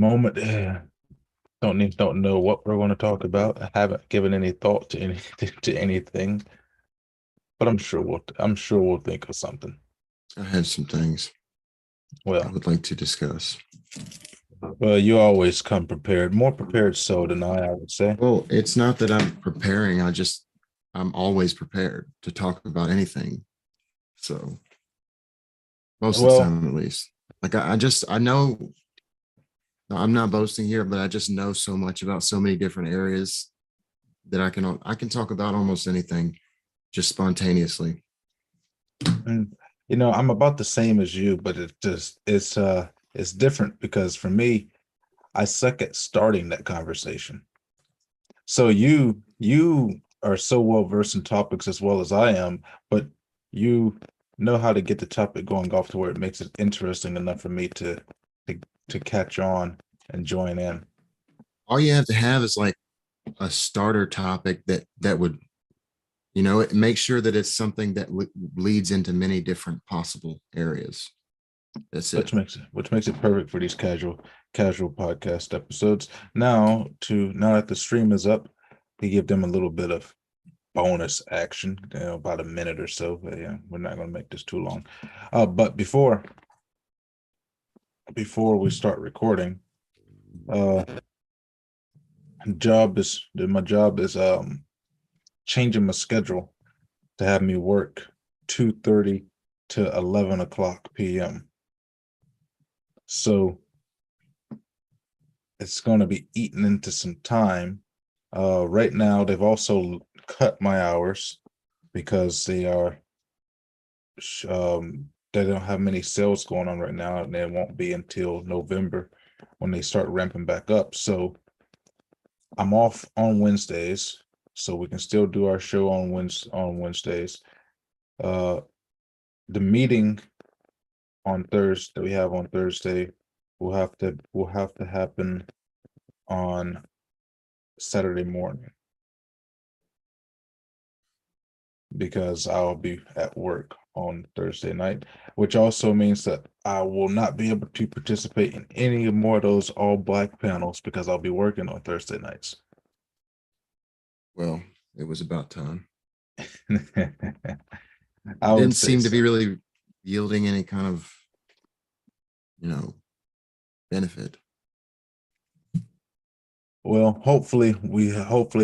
Moment. Don't know what we're going to talk about. I haven't given any thought to anything but I'm sure we'll think of something. I have some things I Well, would like to discuss. you always come prepared, more prepared so than I would say. Well, it's not that I'm preparing. I'm always prepared to talk about anything. So most of the Well, time, at least. I know I'm not boasting here, but I just know so much about so many different areas that I can talk about almost anything just spontaneously. mm, I'm about the same as you, but it's different because for me, I suck at starting that conversation. So you are so well versed in topics as well as I am, but you know how to get the topic going off to where it makes it interesting enough for me to, to catch on and join in. All you have to have is like a starter topic that would make sure that it's something that leads into many different possible areas. That's it. Which makes it perfect for these casual podcast episodes. Now that the stream is up, we give them a little bit of bonus action, about a minute or so. But yeah, we're not going to make this too long. But before we start recording, uh, my job is changing my schedule to have me work 2:30 to 11 o'clock p.m. So it's going to be eaten into some time. Right now, they've also cut my hours because they don't have many sales going on right now, and it won't be until November when they start ramping back up. So I'm off on Wednesdays, so we can still do our show on Wednesdays. Uh, the meeting on Thursday we have on Thursday will have to happen on Saturday morning because I'll be at work on Thursday night, which also means that I will not be able to participate in any more of those all black panels because I'll be working on Thursday nights. Well, it was about time. I would Didn't say seem to be so. really yielding any kind of, you know, benefit. Well, hopefully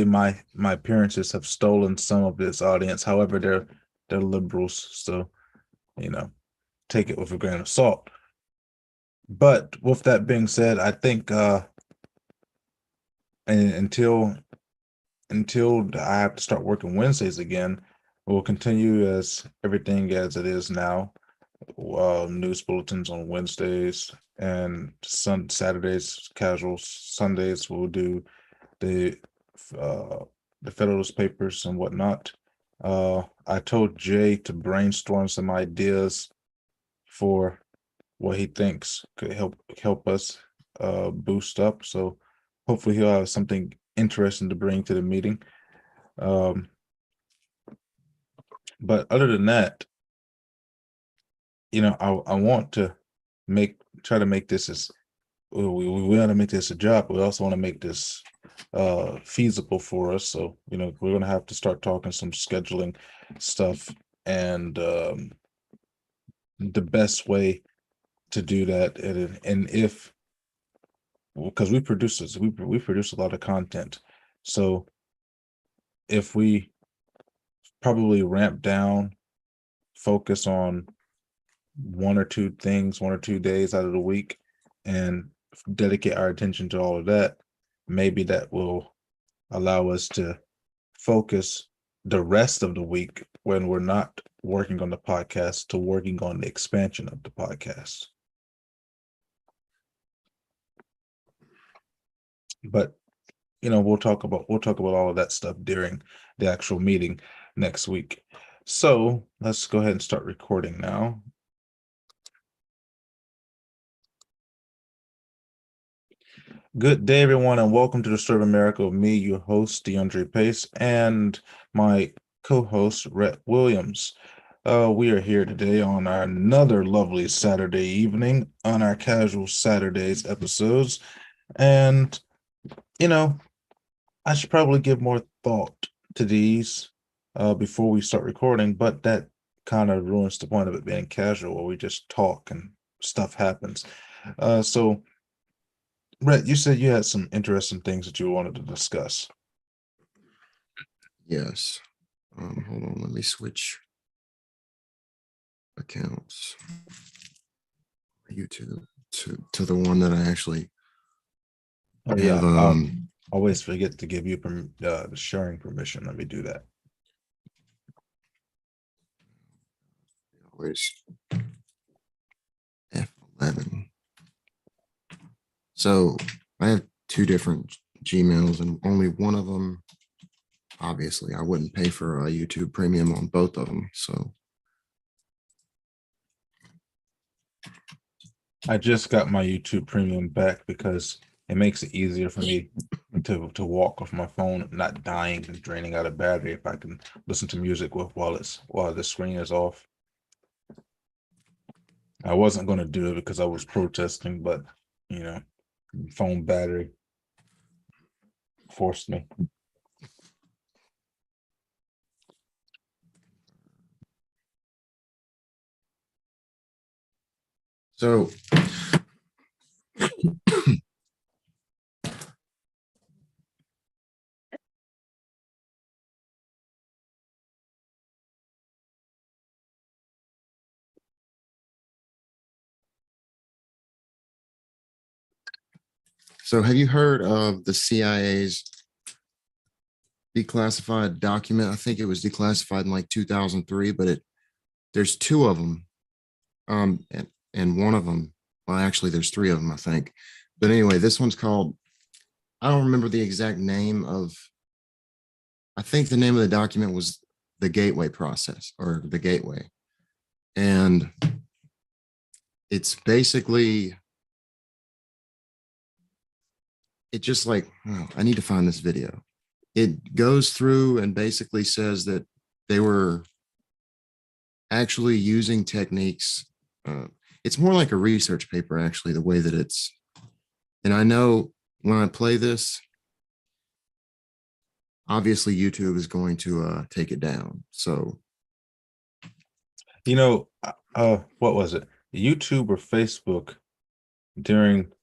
my appearances have stolen some of this audience. However, they're liberals, so you know, take it with a grain of salt. But with that being said, I think and until I have to start working Wednesdays again, we'll continue as everything as it is now. News bulletins on Wednesdays and Saturdays, casual Sundays. We'll do the uh, the Federalist Papers and whatnot. I told Jay to brainstorm some ideas for what he thinks could help us boost up. So hopefully he'll have something interesting to bring to the meeting. Um, but other than that, I want to make try to make this as we want to make this a job. But we also want to make this feasible for us. So we're gonna have to start talking some scheduling stuff and the best way to do that. And if because we produce a lot of content, so if we probably ramp down, focus on one or two things, 1 or 2 days out of the week, and dedicate our attention to all of that, maybe that will allow us to focus the rest of the week when we're not working on the podcast to working on the expansion of the podcast. But we'll talk about all of that stuff during the actual meeting next week. So let's go ahead and start recording now. Good day, everyone, and welcome to the Story of America with me, your host, DeAndre Pace, and my co-host, Rhett Williams. We are here today on another lovely Saturday evening on our Casual Saturdays episodes. And, you know, I should probably give more thought to these before we start recording, but that kind of ruins the point of it being casual where we just talk and stuff happens. So, Rhett, you said you had some interesting things that you wanted to discuss. Yes. Hold on, let me switch accounts. YouTube to the one that I actually Oh yeah, have. always forget to give you the sharing permission. Let me do that. Where's F11? So I have two different Gmails, and only one of them, obviously, I wouldn't pay for a YouTube Premium on both of them. So I just got my YouTube Premium back because it makes it easier for me to walk off my phone, not dying and draining out a battery if I can listen to music with while the screen is off. I wasn't going to do it because I was protesting, but you know, phone battery forced me. so so have you heard of the CIA's declassified document? I think it was declassified in like 2003, but there's two of them. And one of them, well, actually, there's three of them, I think. But anyway, this one's called, I don't remember the exact name of, I think the name of the document was the gateway process or the gateway. And it's basically, it just like, oh, I need to find this video. It goes through and basically says that they were actually using techniques. It's more like a research paper, actually, the way that it's. And I know when I play this, obviously YouTube is going to take it down. So, You know, what was it? YouTube or Facebook during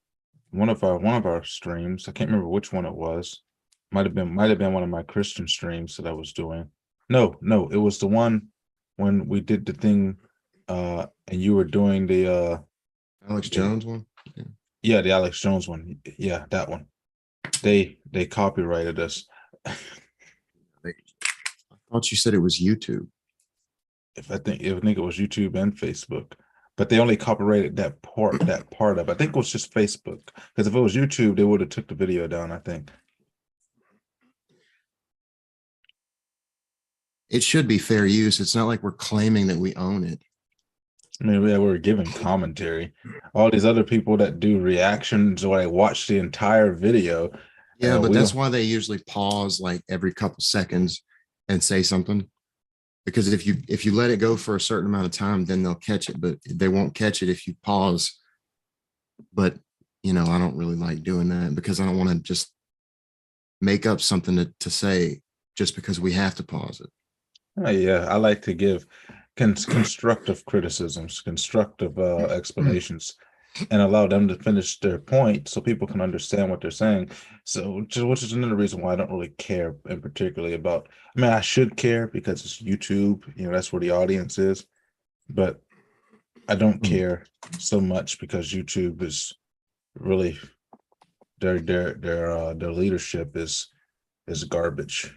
one of our streams. I can't remember which one it was. Might have been one of my Christian streams that I was doing. No, it was the one when we did the thing and you were doing Alex the Jones one. Yeah. yeah, the Alex Jones one. Yeah, that one. They copyrighted us. I thought you said it was YouTube. If I think it was YouTube and Facebook. But they only copyrighted that part of it. I think it was just Facebook. Because if it was YouTube, they would have took the video down, I think. It should be fair use. It's not like we're claiming that we own it. I mean, we were giving commentary. All these other people that do reactions or like watch the entire video, Yeah, but we that's don't. why they usually pause like every couple seconds and say something. Because if you let it go for a certain amount of time, then they'll catch it, but they won't catch it if you pause. But I don't really like doing that because I don't want to just make up something to say just because we have to pause it. Yeah, I like to give constructive criticisms, constructive explanations, and allow them to finish their point so people can understand what they're saying. So, which is another reason why I don't really care in particularly about. I mean, I should care because it's YouTube. That's where the audience is, but I don't care so much because YouTube is really their leadership is garbage.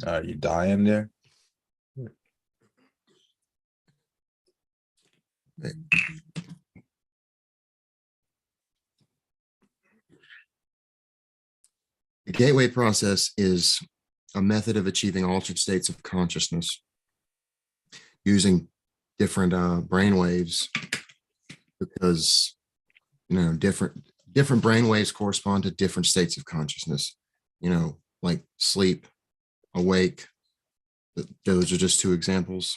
Are you dying there? The gateway process is a method of achieving altered states of consciousness using different brain waves because different brain waves correspond to different states of consciousness. Like sleep, awake. Those are just two examples.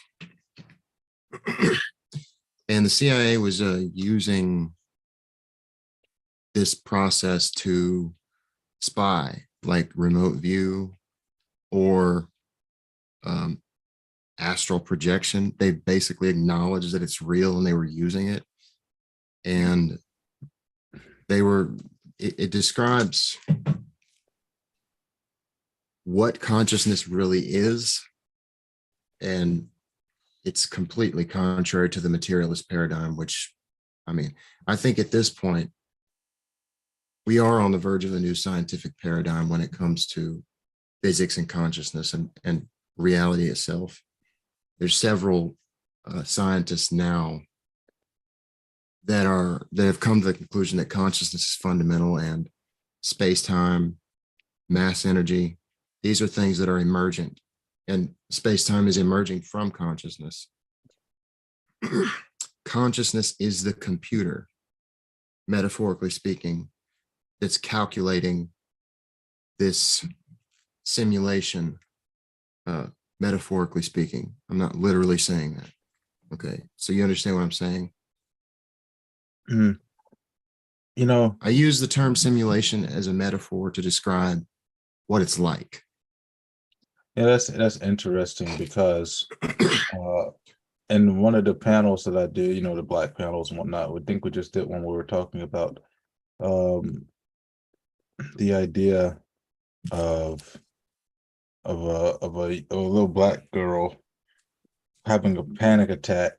And the CIA was using this process to spy, like remote view or um, astral projection. They basically acknowledged that it's real and they were using it. And they were, it describes what consciousness really is. And it's completely contrary to the materialist paradigm, which, I mean, I think at this point, we are on the verge of a new scientific paradigm when it comes to physics and consciousness and reality itself. There's several scientists now that have come to the conclusion that consciousness is fundamental, and space-time, mass energy, these are things that are emergent, and space-time is emerging from consciousness. Consciousness is the computer, metaphorically speaking, that's calculating this simulation, metaphorically speaking. I'm not literally saying that. Okay, so you understand what I'm saying? Mhm. You know, I use the term simulation as a metaphor to describe what it's like. yeah, that's interesting because uh in one of the panels that I did, you know, the black panels and whatnot, we think we just did when we were talking about um the idea of of a little black girl having a panic attack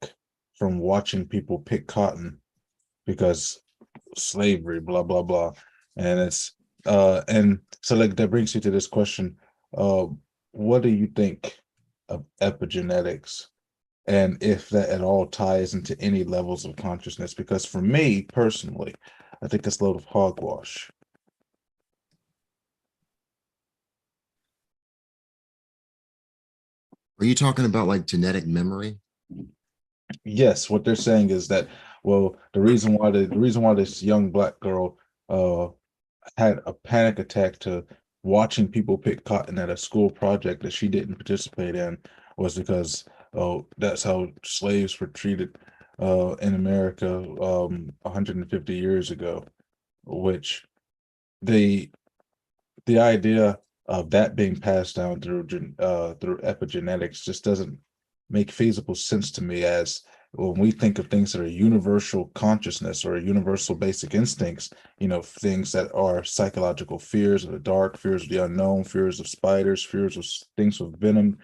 from watching people pick cotton because slavery, blah blah blah. And it's and so like that brings you to this question. Uh what do you think of epigenetics? And if that at all ties into any levels of consciousness? Because for me personally, I think it's a load of hogwash. Are you talking about like genetic memory? Yes, what they're saying is that, well, the reason why this young black girl uh had a panic attack to watching people pick cotton at a school project that she didn't participate in was because, oh, that's how slaves were treated in America 150 years ago, which the the idea of that being passed down through epigenetics just doesn't make feasible sense to me. As when we think of things that are universal consciousness or universal basic instincts, you know, things that are psychological fears of the dark, fears of the unknown, fears of spiders, fears of things with venom,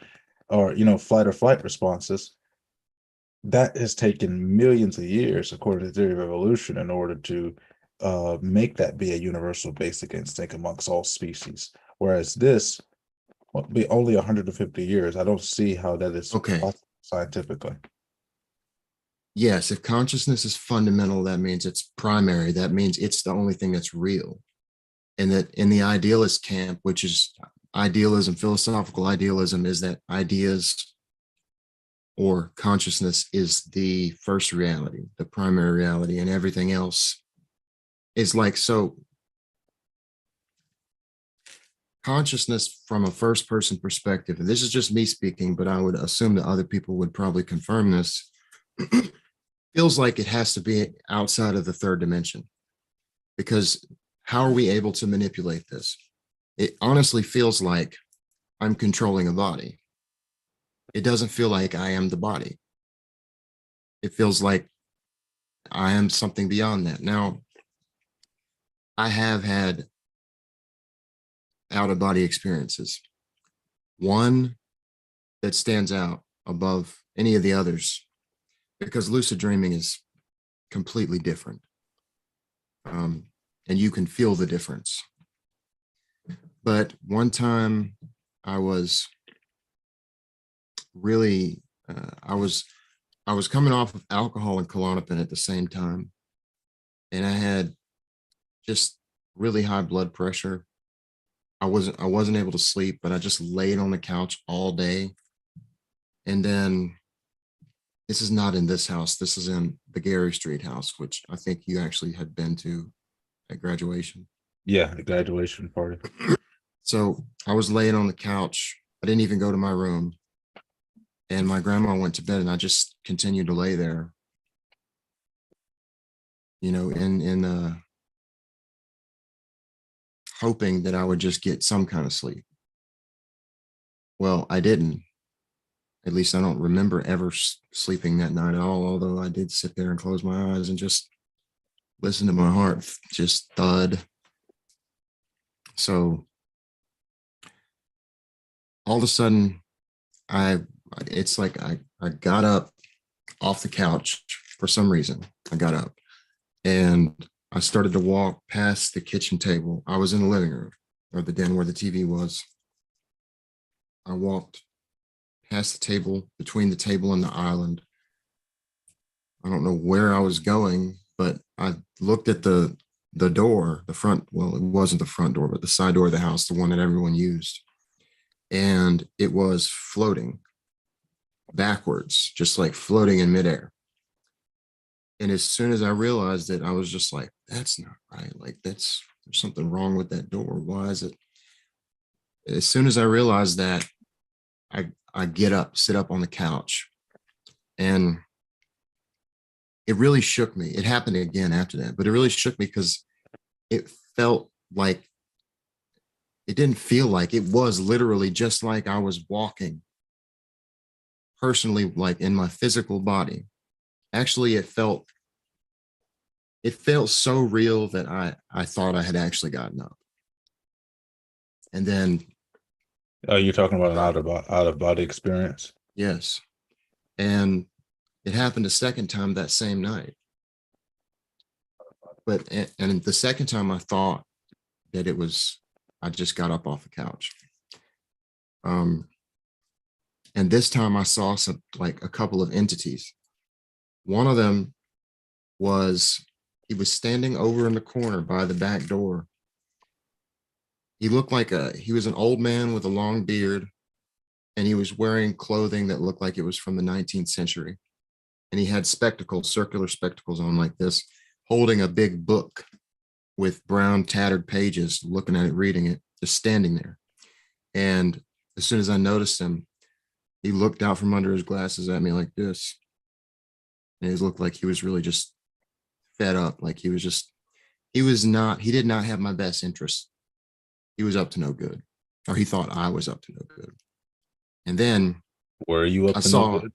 or, you know, flight or flight responses. That has taken millions of years, according to the theory of evolution, in order to make that be a universal basic instinct amongst all species. Whereas this will be only 150 years. I don't see how that is Okay. possible scientifically. Yes, if consciousness is fundamental, that means it's primary. That means it's the only thing that's real. And that in the idealist camp, which is idealism, philosophical idealism, is that ideas or consciousness is the first reality, the primary reality, and everything else is like, so consciousness from a first person perspective, and this is just me speaking, but I would assume that other people would probably confirm this, feels like it has to be outside of the third dimension, because how are we able to manipulate this? It honestly feels like I'm controlling a body. It doesn't feel like I am the body. It feels like I am something beyond that. Now, I have had out of body experiences. One that stands out above any of the others, because lucid dreaming is completely different. And you can feel the difference. But one time I was really, I was coming off of alcohol and Klonopin at the same time, and I had just really high blood pressure. I wasn't able to sleep, but I just laid on the couch all day. And then this is not in this house. This is in the Gary Street house, which I think you actually had been to at graduation. Yeah, the graduation party. So I was laying on the couch. I didn't even go to my room. And my grandma went to bed and I just continued to lay there. in hoping that I would just get some kind of sleep. Well, I didn't. At least I don't remember ever sleeping that night at all, although I did sit there and close my eyes and just listen to my heart just thud. So all of a sudden, I it's like I got up off the couch for some reason. I got up and I started to walk past the kitchen table. I was in the living room or the den where the TV was. I walked past the table, between the table and the island. I don't know where I was going, but I looked at the door, the front, well, it wasn't the front door, but the side door of the house, the one that everyone used. And it was floating backwards, just like floating in midair. And as soon as I realized it, I was just like, that's not right. Like, there's something wrong with that door. Why is it? As soon as I realized that, I get up, sit up on the couch, and it really shook me. It happened again after that, but it really shook me because it felt like it didn't feel like it was literally just like I was walking personally, like in my physical body. Actually, it felt so real that I thought I had actually gotten up. And then Oh, you're talking about an out of body experience? yes. And it happened a second time that same night. But and the second time I thought that it was I just got up off the couch. Um and this time I saw some like a couple of entities. One of them he was standing over in the corner by the back door. He looked like he was an old man with a long beard, and he was wearing clothing that looked like it was from the 19th century. And he had spectacles, circular spectacles on like this, holding a big book with brown tattered pages, looking at it, reading it, just standing there. And as soon as I noticed him, he looked out from under his glasses at me like this. And it looked like he was really just fed up. Like he did not have my best interest. He was up to no good, or he thought I was up to no good. And then Were you I up to no saw, good?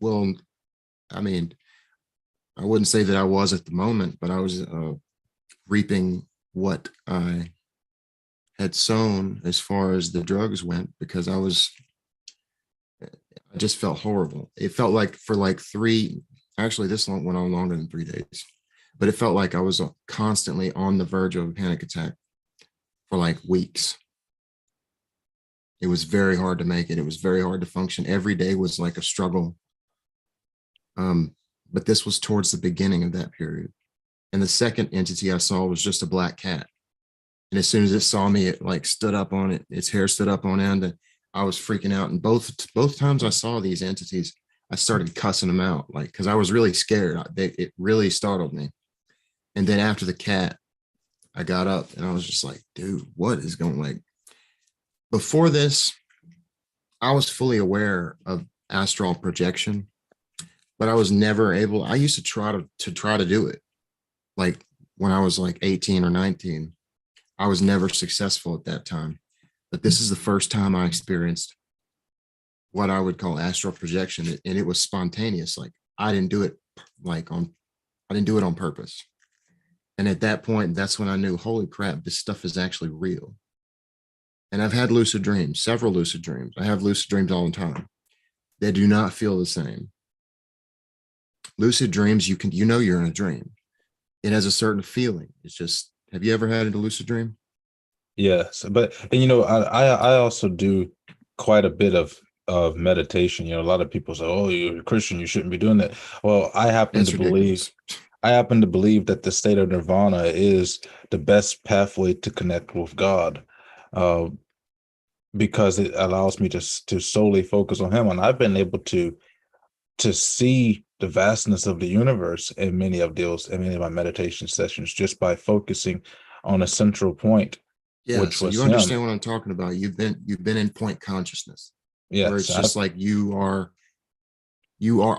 well, I mean, I wouldn't say that I was at the moment, but I was reaping what I had sown as far as the drugs went, because I just felt horrible. It felt like for like actually this went on longer than 3 days, but it felt like I was constantly on the verge of a panic attack for like weeks. It was very hard to make it. It was very hard to function. Every day was like a struggle. But this was towards the beginning of that period. And the second entity I saw was just a black cat. And as soon as it saw me, it like stood up on it. Its hair stood up on end, and I was freaking out. And both times I saw these entities, I started cussing them out, like because I was really scared. It really startled me. And then after the cat, I got up and I was just like, dude, what is going like? Before this, I was fully aware of astral projection, but I was never able. I used to try to do it. Like when I was like 18 or 19, I was never successful at that time. But this is the first time I experienced what I would call astral projection, and it was spontaneous. Like I didn't do it I didn't do it on purpose. And at that point, that's when I knew, holy crap, this stuff is actually real. And I've had lucid dreams, several lucid dreams. I have lucid dreams all the time. They do not feel the same. Lucid dreams, you're in a dream. It has a certain feeling. It's just, have you ever had a lucid dream? Yes, but and I also do quite a bit of meditation. You know, a lot of people say, "Oh, you're a Christian, you shouldn't be doing that." Well, That's ridiculous. I happen to believe that the state of nirvana is the best pathway to connect with God, uh, because it allows me to solely focus on Him, and I've been able to see the vastness of the universe in many of my meditation sessions just by focusing on a central point, Yeah, which so was you Him. understand what I'm talking about. You've been in point consciousness where Yes, it's just like you are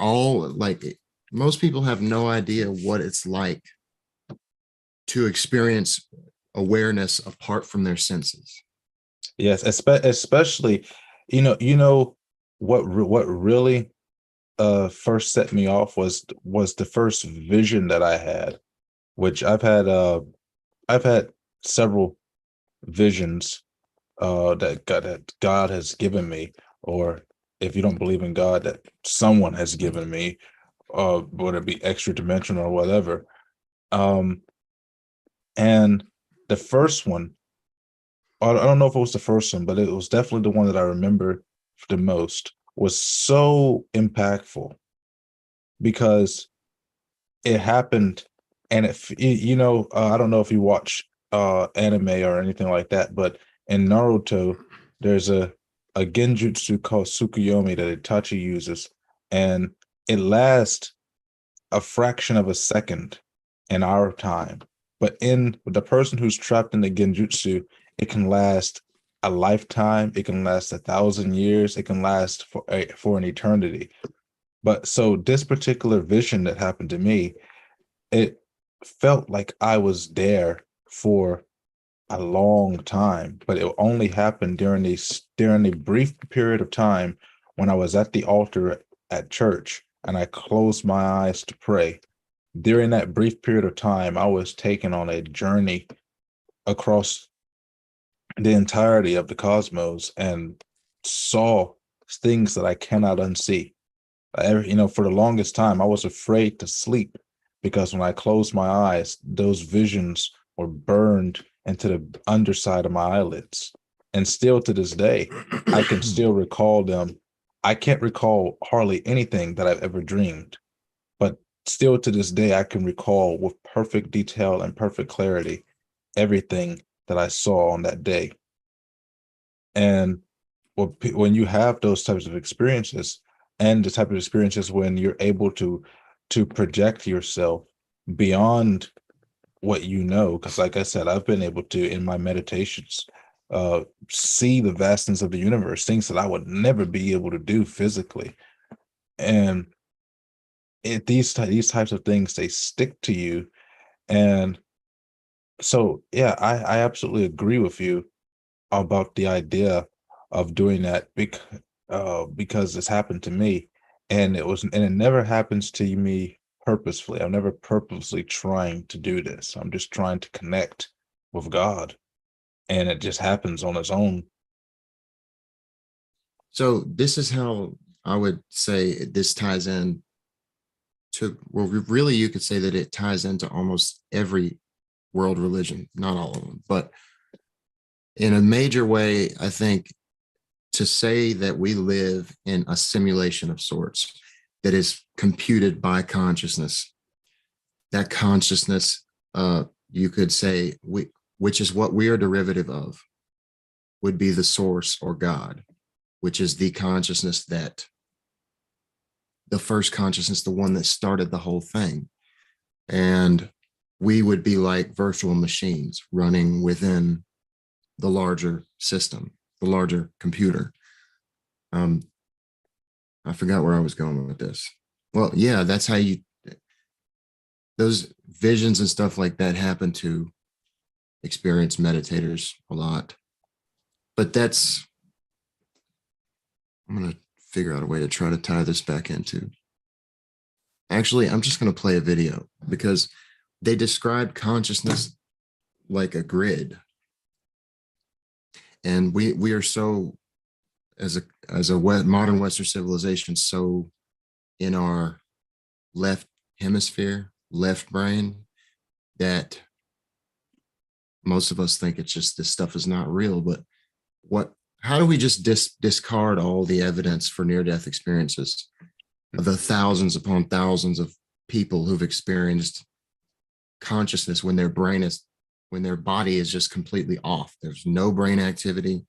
all like most people have no idea what it's like to experience awareness apart from their senses. Yes, especially, what really first set me off was the first vision that I had, which I've had several visions that God has given me, or if you don't believe in God, that someone has given me, whether it be extra dimensional or whatever. Um, and the first one, I don't know if it was the first one, but it was definitely the one that I remember the most, was so impactful because it happened, and I don't know if you watch anime or anything like that, but in Naruto there's a genjutsu called Tsukuyomi that Itachi uses, and it lasts a fraction of a second in our time, but in the person who's trapped in the genjutsu, it can last a lifetime, it can last 1,000 years, it can last for an eternity. But so this particular vision that happened to me, it felt like I was there for a long time, but it only happened during a brief period of time when I was at the altar at church and I closed my eyes to pray. During that brief period of time, I was taken on a journey across the entirety of the cosmos and saw things that I cannot unsee. For the longest time, I was afraid to sleep because when I closed my eyes, those visions were burned into the underside of my eyelids. And still to this day, I can still recall them. I can't recall hardly anything that I've ever dreamed, but still to this day, I can recall with perfect detail and perfect clarity everything that I saw on that day. And when you have those types of experiences, and the type of experiences when you're able to project yourself beyond what you know, because like I said, I've been able to in my meditations see the vastness of the universe, things that I would never be able to do physically. And these types of things, they stick to you. And so yeah, I absolutely agree with you about the idea of doing that because it's happened to me, and it never happens to me purposefully. I'm never purposely trying to do this. I'm just trying to connect with God, and it just happens on its own. So this is how I would say this ties in to, well, really, you could say that it ties into almost every world religion, not all of them, but in a major way, I think to say that we live in a simulation of sorts that is computed by consciousness, that consciousness, you could say, which is what we are derivative of, would be the source or God, which is the consciousness that the first consciousness, the one that started the whole thing. And we would be like virtual machines running within the larger system, the larger computer. Um, I forgot where I was going with this. Well, yeah, that's how those visions and stuff like that happen to experienced meditators a lot. But I'm going to figure out a way to try to tie this back into. Actually, I'm just going to play a video because they describe consciousness like a grid. And we are so, as a modern Western civilization, so in our left hemisphere, left brain, that most of us think it's just, this stuff is not real. But how do we just discard all the evidence for near-death experiences of the thousands upon thousands of people who've experienced consciousness when when their body is just completely off? There's no brain activity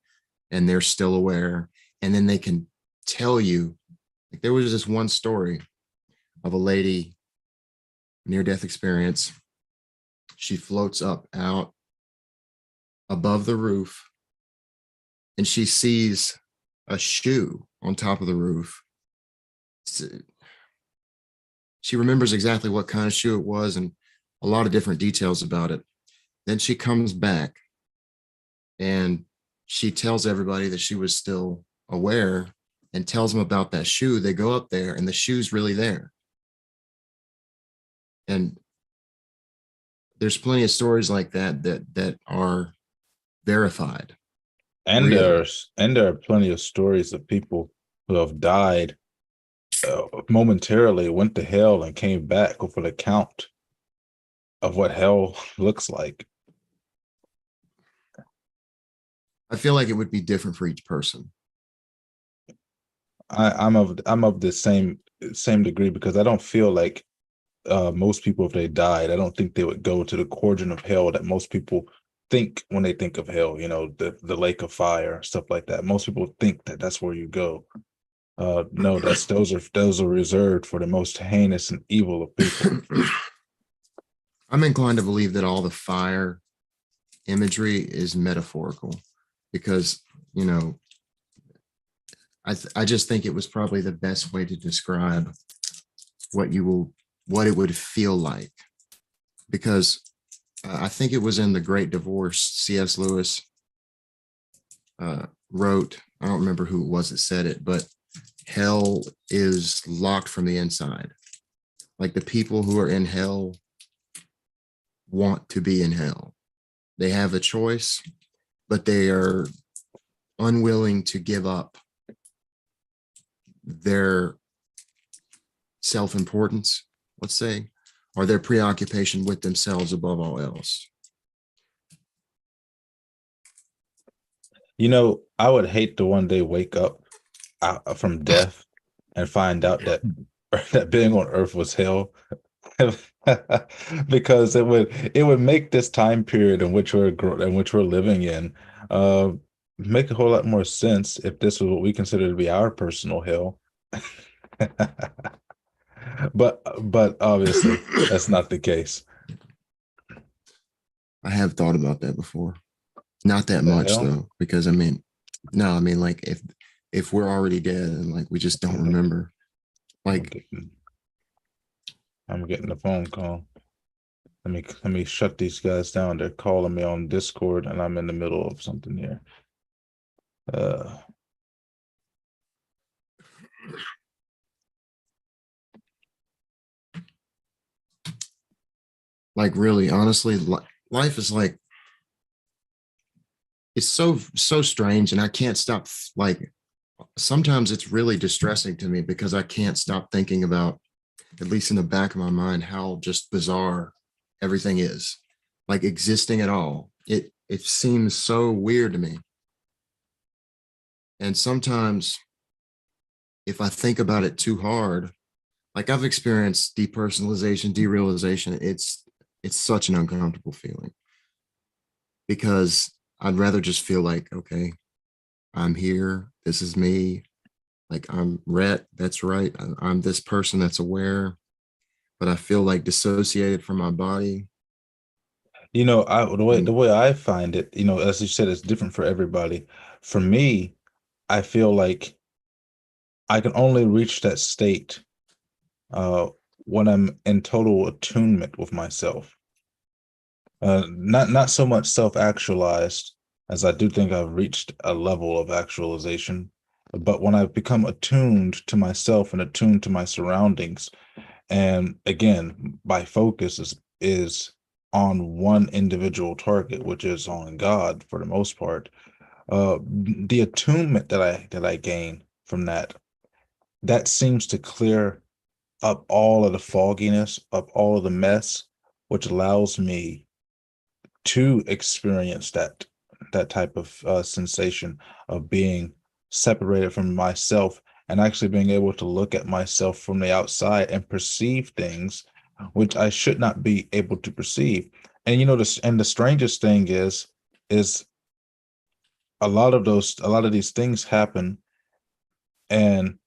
and they're still aware. And then they can tell you, like, there was this one story of a lady, near-death experience. She floats up out above the roof and she sees a shoe on top of the roof. She remembers exactly what kind of shoe it was and a lot of different details about it. Then she comes back and she tells everybody that she was still aware and tells them about that shoe. They go up there and the shoe's really there. And there's plenty of stories like that are verified, And real. there are plenty of stories of people who have died momentarily, went to hell, and came back with an account of what hell looks like. I feel like it would be different for each person. I'm of the same degree because I don't feel like most people, if they died, I don't think they would go to the origin of hell that most people think when they think of hell. You know, the lake of fire, stuff like that. Most people think that that's where you go. No, those are reserved for the most heinous and evil of people. I'm inclined to believe that all the fire imagery is metaphorical because, you know, I just think it was probably the best way to describe what you will, what it would feel like. Because I think it was in The Great Divorce, C.S. Lewis wrote, I don't remember who it was that said it, but hell is locked from the inside. Like the people who are in hell want to be in hell. They have a choice, but they are unwilling to give up their self-importance, let's say, or their preoccupation with themselves above all else. You know, I would hate to one day wake up from death and find out that that being on Earth was hell, because it would make this time period in which we're living in uh make a whole lot more sense if this was what we consider to be our personal hell. But obviously that's not the case. I have thought about that before. Not that The much hell? though, because I mean, no, I mean like if we're already dead and like we just don't remember, I'm like getting, I'm getting a phone call. Let me shut these guys down. They're calling me on Discord, and I'm in the middle of something here. Uh, really honestly, life is like it's so strange, and I can't stop. Like sometimes it's really distressing to me because I can't stop thinking about, at least in the back of my mind, how just bizarre everything is. Like existing at all. It seems so weird to me. And sometimes if I think about it too hard, like I've experienced depersonalization, derealization, it's such an uncomfortable feeling because I'd rather just feel like, okay, I'm here. This is me. Like I'm Rhett. That's right. I'm this person that's aware, but I feel like dissociated from my body. you know, the And way I find it, you know, as you said, it's different for everybody. For me, I feel like I can only reach that state uh when I'm in total attunement with myself. Not so much self-actualized, as I do think I've reached a level of actualization, but when I've become attuned to myself and attuned to my surroundings, and again, my focus is on one individual target, which is on God for the most part. The attunement that I gain from that seems to clear up all of the fogginess, up all of the mess, which allows me to experience that type of sensation of being separated from myself and actually being able to look at myself from the outside and perceive things which I should not be able to perceive. And you know this, and the strangest thing is a lot of these things happen, and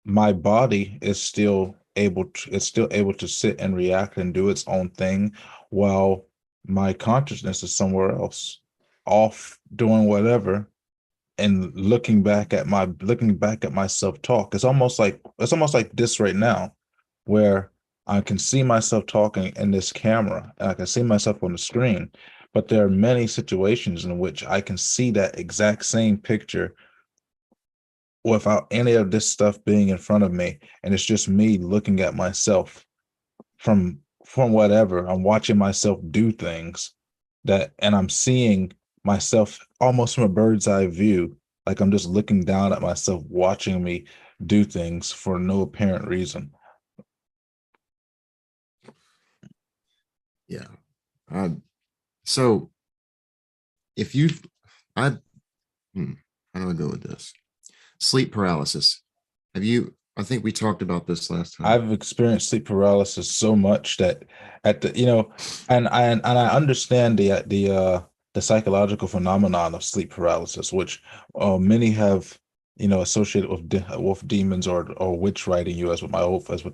my body is still able to sit and react and do its own thing while my consciousness is somewhere else, off doing whatever, and looking back at my self-talk. It's almost like this right now, where I can see myself talking in this camera and I can see myself on the screen, but there are many situations in which I can see that exact same picture without any of this stuff being in front of me. And it's just me looking at myself from whatever. I'm watching myself do things and I'm seeing myself almost from a bird's eye view. Like I'm just looking down at myself, watching me do things for no apparent reason. Yeah. So if you, I, how do I go with this? Sleep paralysis. Have you, I think we talked about this last time. I've experienced sleep paralysis so much that at the and I understand the psychological phenomenon of sleep paralysis, which many have associated with demons or witch riding you, as what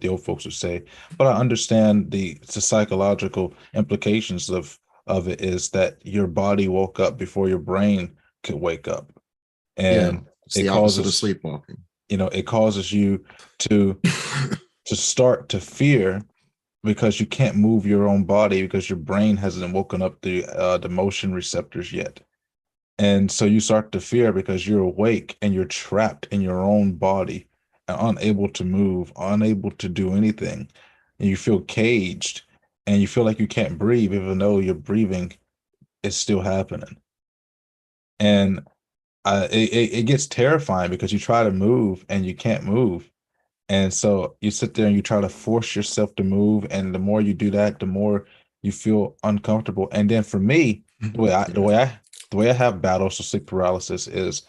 the old folks would say. But I understand the psychological implications of it is that your body woke up before your brain could wake up, Yeah. and It's it the opposite of causes sleepwalking. it causes you to start to fear because you can't move your own body because your brain hasn't woken up the motion receptors yet. And so you start to fear because you're awake and you're trapped in your own body and unable to move, unable to do anything. And you feel caged and you feel like you can't breathe, even though your breathing is still happening. And it gets terrifying because you try to move and you can't move. And so you sit there and you try to force yourself to move. And the more you do that, the more you feel uncomfortable. And then for me, the way I the Yeah. way I the way I have battles with sleep paralysis is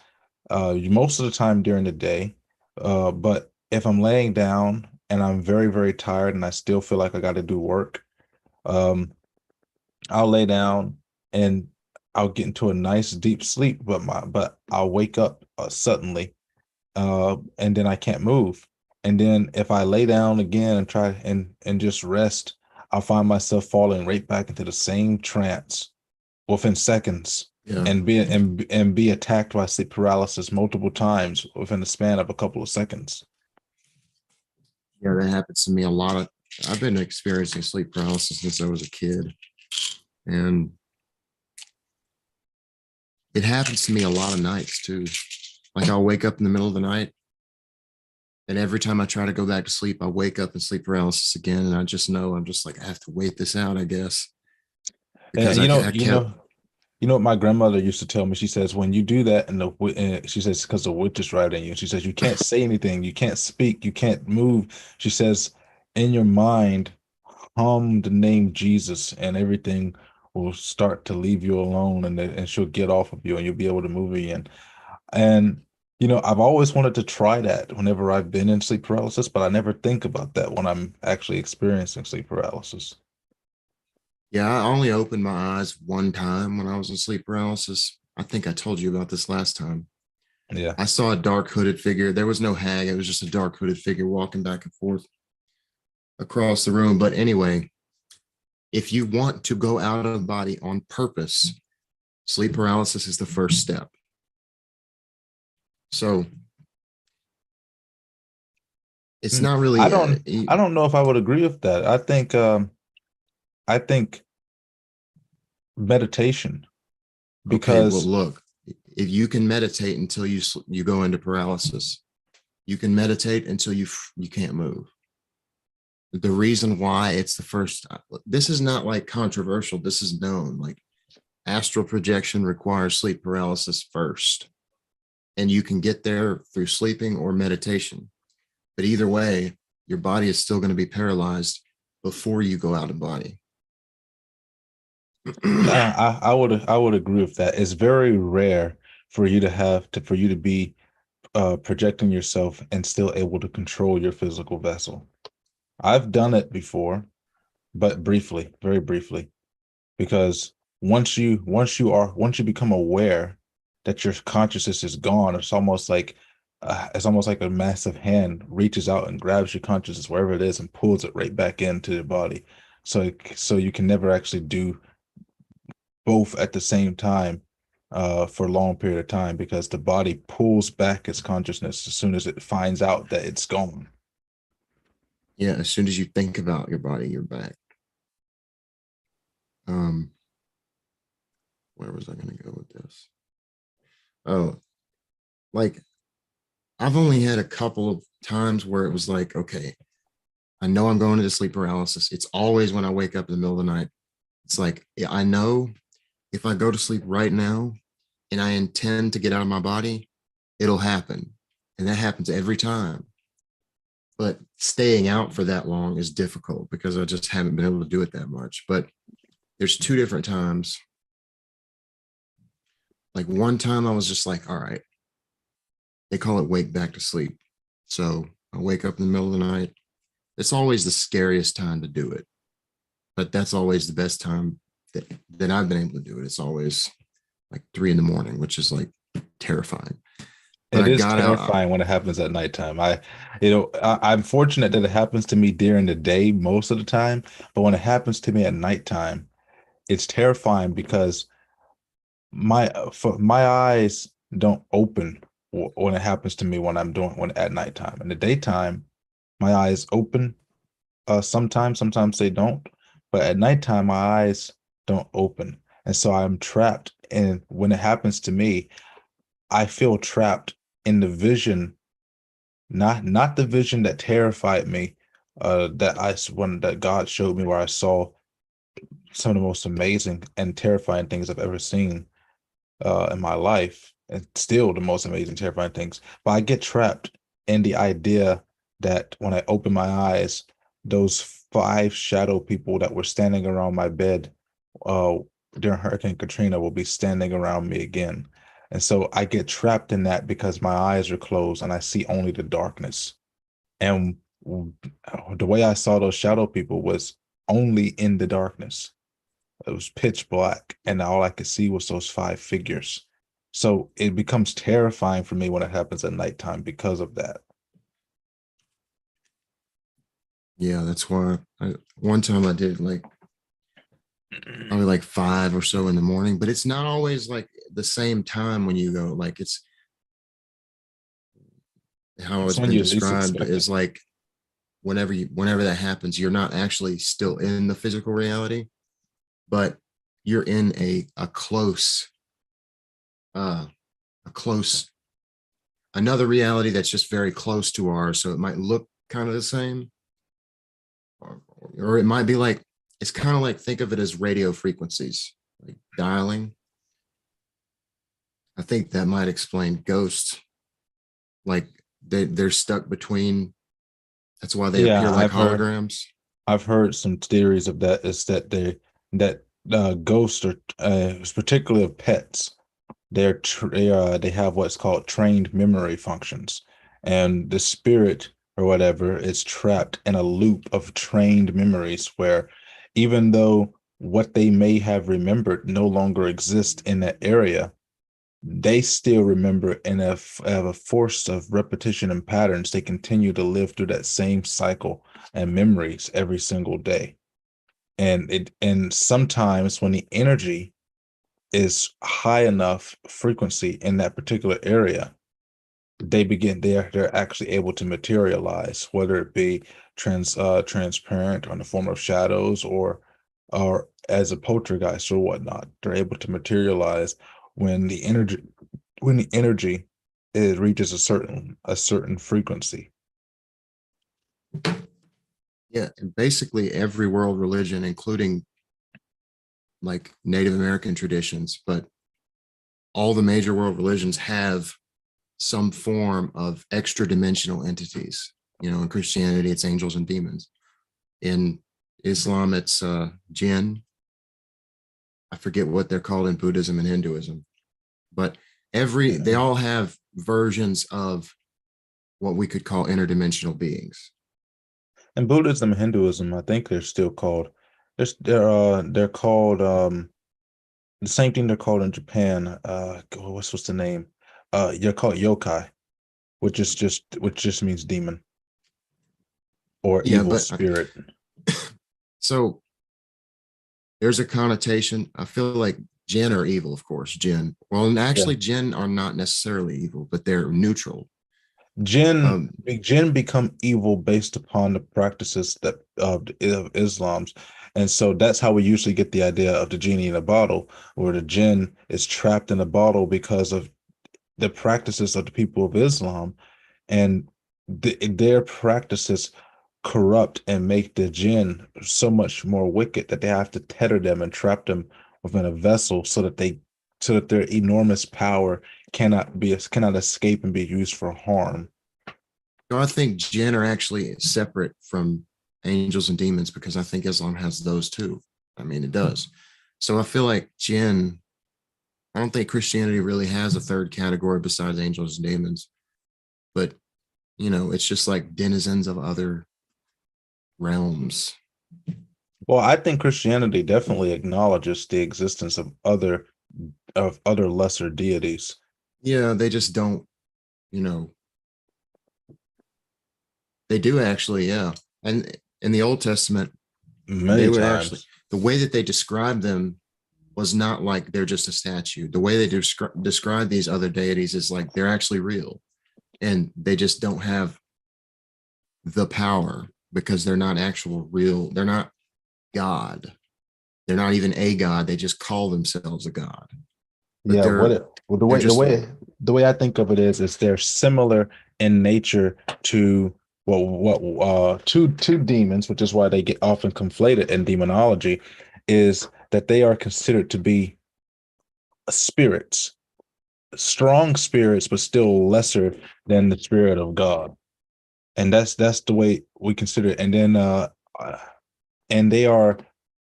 most of the time during the day. But if I'm laying down and I'm very, very tired and I still feel like I got to do work, um, I'll lay down and I'll get into a nice deep sleep, but I'll wake up suddenly, and then I can't move. And then if I lay down again and try and just rest, I'll find myself falling right back into the same trance within seconds Yeah. and be attacked by sleep paralysis multiple times within the span of a couple of seconds. Yeah. That happens to me a lot of, I've been experiencing sleep paralysis since I was a kid. And it happens to me a lot of nights too. Like I'll wake up in the middle of the night, and every time I try to go back to sleep, I wake up in sleep paralysis again. And I just know I'm just like, I have to wait this out, I guess. And Because I kept, what my grandmother used to tell me. She says when you do that, and she says because the witch is right in you. She says you can't say anything, you can't speak, you can't move. She says in your mind, hum the name Jesus, and everything will start to leave you alone, and she'll get off of you, and you'll be able to move again. And I've always wanted to try that whenever I've been in sleep paralysis, but I never think about that when I'm actually experiencing sleep paralysis. yeah, I only opened my eyes one time when I was in sleep paralysis. I think I told you about this last time. Yeah. I saw a dark hooded figure. There was no hag. It was just a dark hooded figure walking back and forth across the room. But anyway, if you want to go out of body on purpose, sleep paralysis is the first step. So it's Mm. not I really, don't I don't know if I would agree with that. I think meditation okay, well, because look, if you can meditate until you go into paralysis, you can meditate until you can't move. The reason why it's the first, this is not like controversial. This is known. Like astral projection requires sleep paralysis first, and you can get there through sleeping or meditation. But either way, your body is still going to be paralyzed before you go out of body. I would agree with that. It's very rare for you to be projecting yourself and still able to control your physical vessel. I've done it before, but briefly, very briefly, because once you become aware that your consciousness is gone, it's almost like a massive hand reaches out and grabs your consciousness wherever it is and pulls it right back into your body. So you can never actually do both at the same time for a long period of time because the body pulls back its consciousness as soon as it finds out that it's gone. Yeah, as soon as you think about your body, you're back. Um, where was I going to go with this? Oh, like I've only had a couple of times where it was like, okay, I know I'm going into sleep paralysis. It's always when I wake up in the middle of the night. It's like, yeah, I know if I go to sleep right now and I intend to get out of my body, it'll happen. And that happens every time. But staying out for that long is difficult because I just haven't been able to do it that much. But there's two different times. Like one time I was just like, all right, they call it wake back to sleep. So I wake up in the middle of the night. It's always the scariest time to do it, but that's always the best time that I've been able to do it. It's always like 3 in the morning, which is like terrifying. But It I is got out. terrifying when it happens at nighttime. I'm fortunate that it happens to me during the day most of the time, but when it happens to me at nighttime, it's terrifying because my eyes don't open when it happens to me when at nighttime. In the daytime, my eyes open sometimes they don't, but at nighttime my eyes don't open. And so I'm trapped. And when it happens to me, I feel trapped in the vision, not the vision that terrified me, when that God showed me where I saw some of the most amazing and terrifying things I've ever seen in my life, and still the most amazing, terrifying things. But I get trapped in the idea that when I open my eyes, those five shadow people that were standing around my bed uh, during Hurricane Katrina will be standing around me again. And so I get trapped in that because my eyes are closed and I see only the darkness. And the way I saw those shadow people was only in the darkness. It was pitch black, and all I could see was those five figures. So it becomes terrifying for me when it happens at nighttime because of that. Yeah, that's why one time I did like probably like 5 or so in the morning, but it's not always like the same time when you go. Like it's how It's it's when been you least described expect it. is like whenever that happens, you're not actually still in the physical reality, but you're in uh a close another reality that's just very close to ours. So it might look kind of the same, or it might be like it's kind of like think of it as radio frequencies, like dialing. I think that might explain ghosts. Like they're stuck between. That's why they Yeah, appear like holograms. I've heard some theories of that is that ghosts are particularly of pets. They have what's called trained memory functions, and the spirit or whatever is trapped in a loop of trained memories where even though what they may have remembered no longer exists in that area, they still remember in have a force of repetition and patterns. They continue to live through that same cycle and memories every single day. And sometimes when the energy is high enough frequency in that particular area, they're actually able to materialize, whether it be transparent on the form of shadows or as a poltergeist or whatnot. They're able to materialize when the energy when the energy it reaches a certain frequency. Yeah, and basically every world religion, including like Native American traditions, but all the major world religions have some form of extra dimensional entities. You know, in Christianity, it's angels and demons. In Islam, it's jinn. I forget what they're called in Buddhism and Hinduism, but they all have versions of what we could call interdimensional beings. And Buddhism and Hinduism, I think they're still called they're called the same thing they're called in Japan. What's the name? You're called yokai, which just means demon or Yeah, evil but spirit. so there's a connotation. I feel like jinn are evil, of course, jinn. Well, and Yeah. actually, jinn are not necessarily evil, but they're neutral. Jinn Um, jinn become evil based upon the practices that of Islam's. And so that's how we usually get the idea of the genie in a bottle, where the jinn is trapped in a bottle because of the practices of the people of Islam, and their practices corrupt and make the jinn so much more wicked that they have to tether them and trap them within a vessel so that their enormous power cannot escape and be used for harm. so I think jinn are actually separate from angels and demons because I think Islam has those too. I mean, it does. So I feel like jinn, I don't think Christianity really has a third category besides angels and demons, but it's just like denizens of other realms. Well, I think Christianity definitely acknowledges the existence of other lesser deities. Yeah, they just don't, you know, they do actually, yeah. And in the Old Testament, they Many would actually, times. the way that they described them was not like they're just a statue. The way they describe these other deities is like they're actually real and they just don't have the power because they're not actual real. They're not God. They're not even a God. They just call themselves a God, but Yeah, well, they're just the way I think of it is they're similar in nature to two demons, which is why they get often conflated in demonology, is that they are considered to be spirits, strong spirits, but still lesser than the spirit of God. And that's the way we consider it. Uh, and they are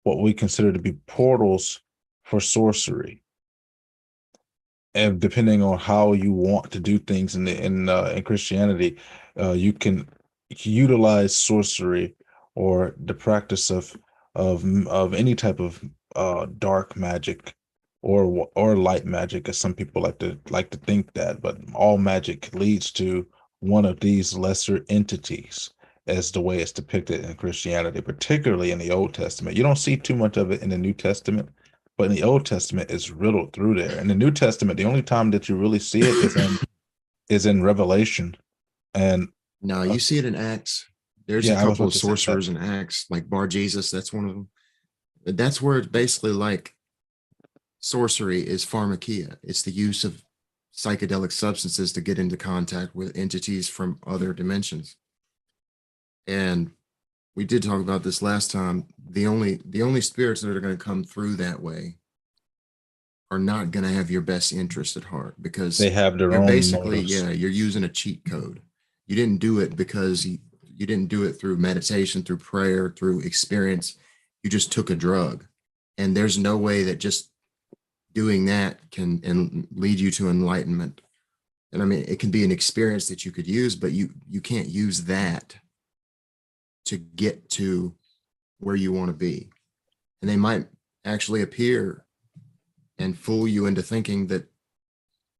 what we consider to be portals for sorcery. And depending on how you want to do things in Christianity, you can utilize sorcery or the practice of any type of dark magic or light magic, as some people like to think that, but all magic leads to one of these lesser entities, as the way it's depicted in Christianity, particularly in the Old Testament. You don't see too much of it in the New Testament, but in the Old Testament, it's riddled through there. In the New Testament, the only time that you really see it is in Revelation. And no, uh, you see it in Acts. There's a yeah, I was couple about of to say that. sorcerers in Acts, like Bar Jesus. That's one of them. That's where it's basically like sorcery is pharmakia. It's the use of psychedelic substances to get into contact with entities from other dimensions. And we did talk about this last time. The only spirits that are going to come through that way are not going to have your best interest at heart They because have their they're own basically, motives. yeah, you're using a cheat code. You didn't do it because you didn't do it through meditation, through prayer, through experience. You just took a drug. And there's no way that just doing that can lead you to enlightenment. And I mean, it can be an experience that you could use, but you can't use that to get to where you want to be. And they might actually appear and fool you into thinking that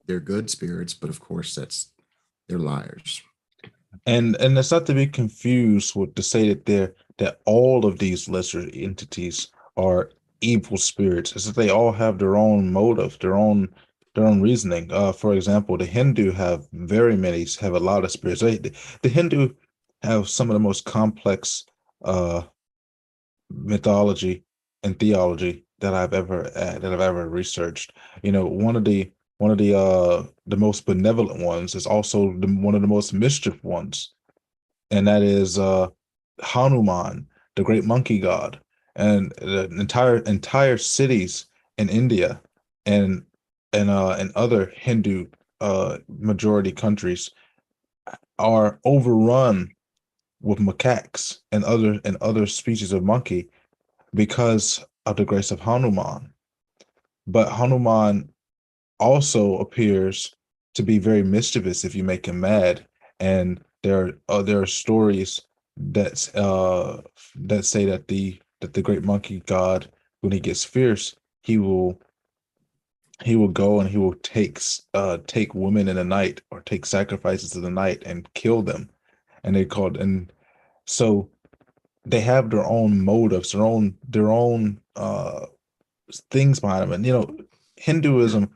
they're good spirits, but of course they're liars. And it's not to be confused with to say that all of these lesser entities are evil spirits. It's that they all have their own motive, their own reasoning. For example, the Hindu have a lot of spirits. The Hindu have some of the most complex uh mythology and theology that I've ever researched. You know, one of the most benevolent ones is also one of the most mischief ones, and that is Hanuman, the great monkey god, and the entire cities in India and and other Hindu majority countries are overrun with macaques and other species of monkey because of the grace of Hanuman. But Hanuman also appears to be very mischievous if you make him mad. And there are stories that say that the great monkey god, when he gets fierce, he will he will go and he will take women in the night or take sacrifices in the night and kill them. And they called and so they have their own motives, their own things behind them. And Yeah. Hinduism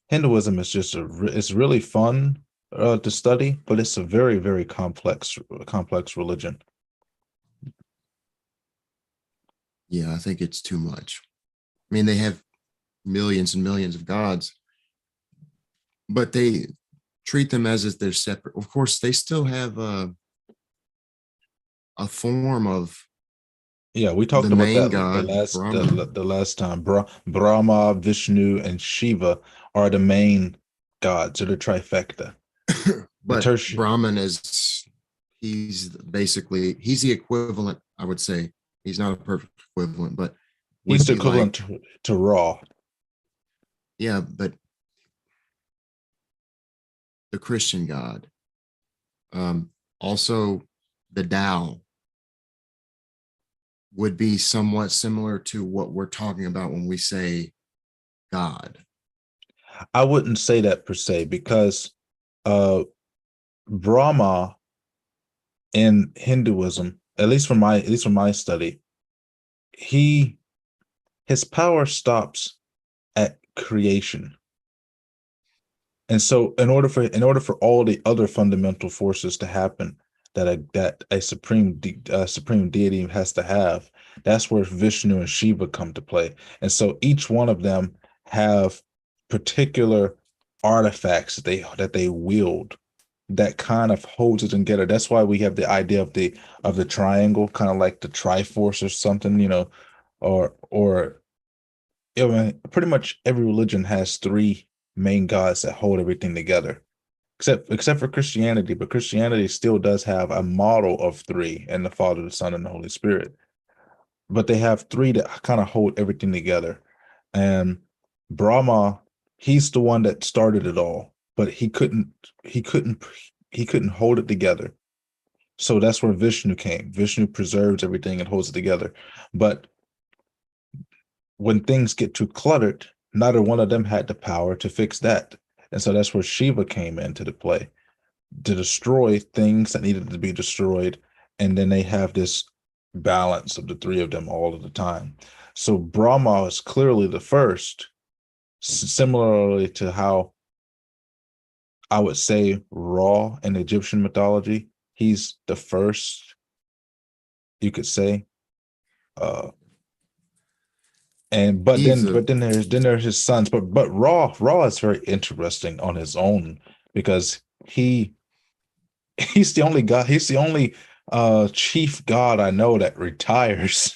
Hinduism is just it's really fun, to study, but it's a very, very complex religion. Yeah, I think it's too much. I mean, they have millions and millions of gods, but they treat them as if they're separate. Of course, they still have a form of Yeah, we the talked about main that god, Brahman, the last time. Brahma, Vishnu, and Shiva are the main gods, or the trifecta. The but tertiary, Brahman is he's the equivalent, I would say. He's not a perfect equivalent, but he's would the be like, equivalent to Ra. yeah, but the Christian God. Also, the Tao would be somewhat similar to what we're talking about when we say God. I wouldn't say that per se because uh Brahma in Hinduism, at least from my study, he his power stops at creation. And so in order for all the other fundamental forces to happen that a supreme deity has to have, that's where Vishnu and Shiva come to play. And so each one of them have particular artifacts that they wield that kind of holds it together. That's why we have the idea of the triangle, kind of like the Triforce or something, or I mean, pretty much every religion has three main gods that hold everything together, except for Christianity. But Christianity still does have a model of three, and the Father, the Son, and the Holy Spirit. But they have three that kind of hold everything together. And Brahma, he's the one that started it all, but he couldn't he couldn't hold it together. So that's where Vishnu came. Vishnu preserves everything and holds it together. But when things get too cluttered, neither one of them had the power to fix that. And so that's where Shiva came into the play to destroy things that needed to be destroyed. And then they have this balance of the three of them all of the time. So Brahma is clearly the first, similarly to how I would say Ra in Egyptian mythology, he's the first, you could say. Uh, And He's a then there's his sons. But Raw is very interesting on his own because he's the only god, he's the only chief god I know that retires.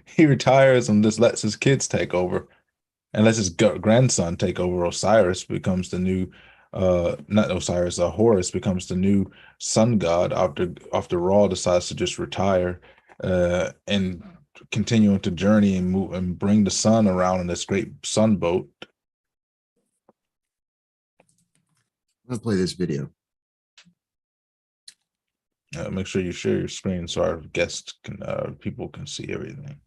He retires and just lets his kids take over and lets his grandson take over. Osiris becomes the new not Osiris, Horus becomes the new sun god after Ra decides to just retire and continuing to journey and move and bring the sun around in this great sun boat. I'm gonna play this video. Make sure you share your screen so our guests can people can see everything.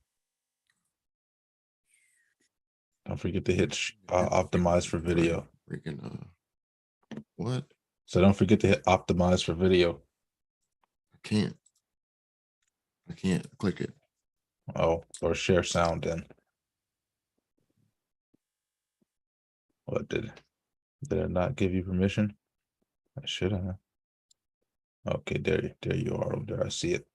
Don't forget to hit optimize for video. Freaking what? So don't forget to hit optimize for video. I can't click it. Oh, or share sound then. What did it not give you permission? I should have. Okay, there you are over there. I see it.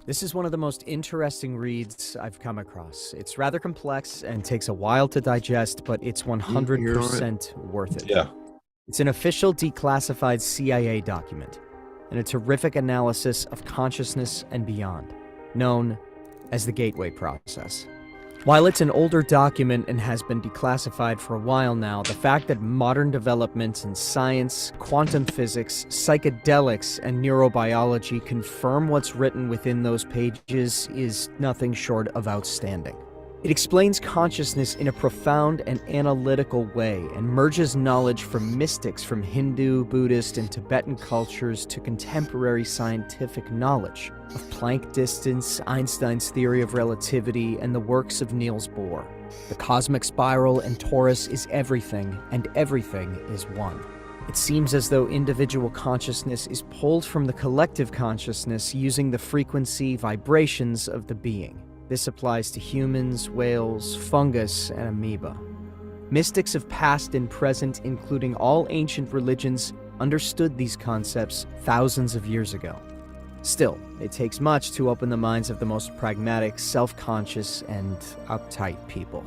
This is one of the most interesting reads I've come across. It's rather complex and takes a while to digest, but it's 100% worth it. Yeah. It's an official declassified CIA document and a terrific analysis of consciousness and beyond, known as the Gateway Process. While it's an older document and has been declassified for a while now, the fact that modern developments in science, quantum physics, psychedelics, and neurobiology confirm what's written within those pages is nothing short of outstanding. It explains consciousness in a profound and analytical way and merges knowledge from mystics from Hindu, Buddhist, and Tibetan cultures to contemporary scientific knowledge of Planck distance, Einstein's theory of relativity, and the works of Niels Bohr. The cosmic spiral and torus is everything, and everything is one. It seems as though individual consciousness is pulled from the collective consciousness using the frequency vibrations of the being. This applies to humans, whales, fungus, and amoeba. Mystics of past and present, including all ancient religions, understood these concepts thousands of years ago. Still, it takes much to open the minds of the most pragmatic, self-conscious, and uptight people.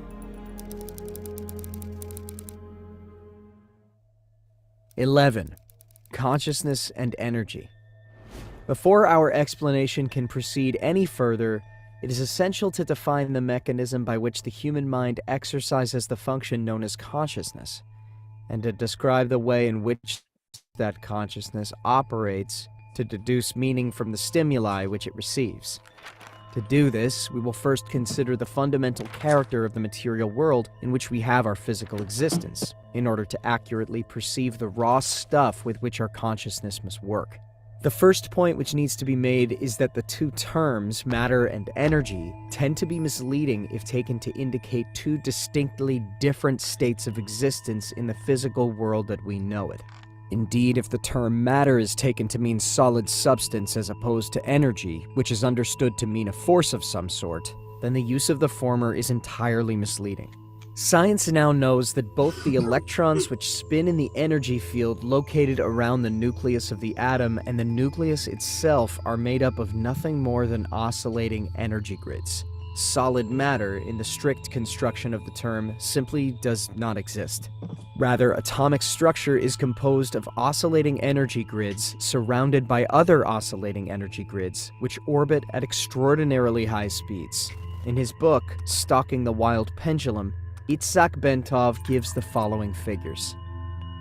(11) Consciousness and energy. Before our explanation can proceed any further, it is essential to define the mechanism by which the human mind exercises the function known as consciousness, and to describe the way in which that consciousness operates to deduce meaning from the stimuli which it receives. To do this, we will first consider the fundamental character of the material world in which we have our physical existence, in order to accurately perceive the raw stuff with which our consciousness must work. The first point which needs to be made is that the two terms, matter and energy, tend to be misleading if taken to indicate two distinctly different states of existence in the physical world that we know it. Indeed, if the term matter is taken to mean solid substance as opposed to energy, which is understood to mean a force of some sort, then the use of the former is entirely misleading. Science now knows that both the electrons which spin in the energy field located around the nucleus of the atom and the nucleus itself are made up of nothing more than oscillating energy grids. Solid matter, in the strict construction of the term, simply does not exist. Rather, atomic structure is composed of oscillating energy grids surrounded by other oscillating energy grids, which orbit at extraordinarily high speeds. In his book, Stalking the Wild Pendulum, Itzhak Bentov gives the following figures.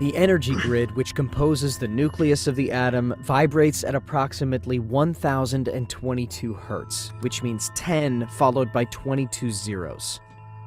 The energy grid, which composes the nucleus of the atom, vibrates at approximately 1022 Hz, which means 10 followed by 22 zeros.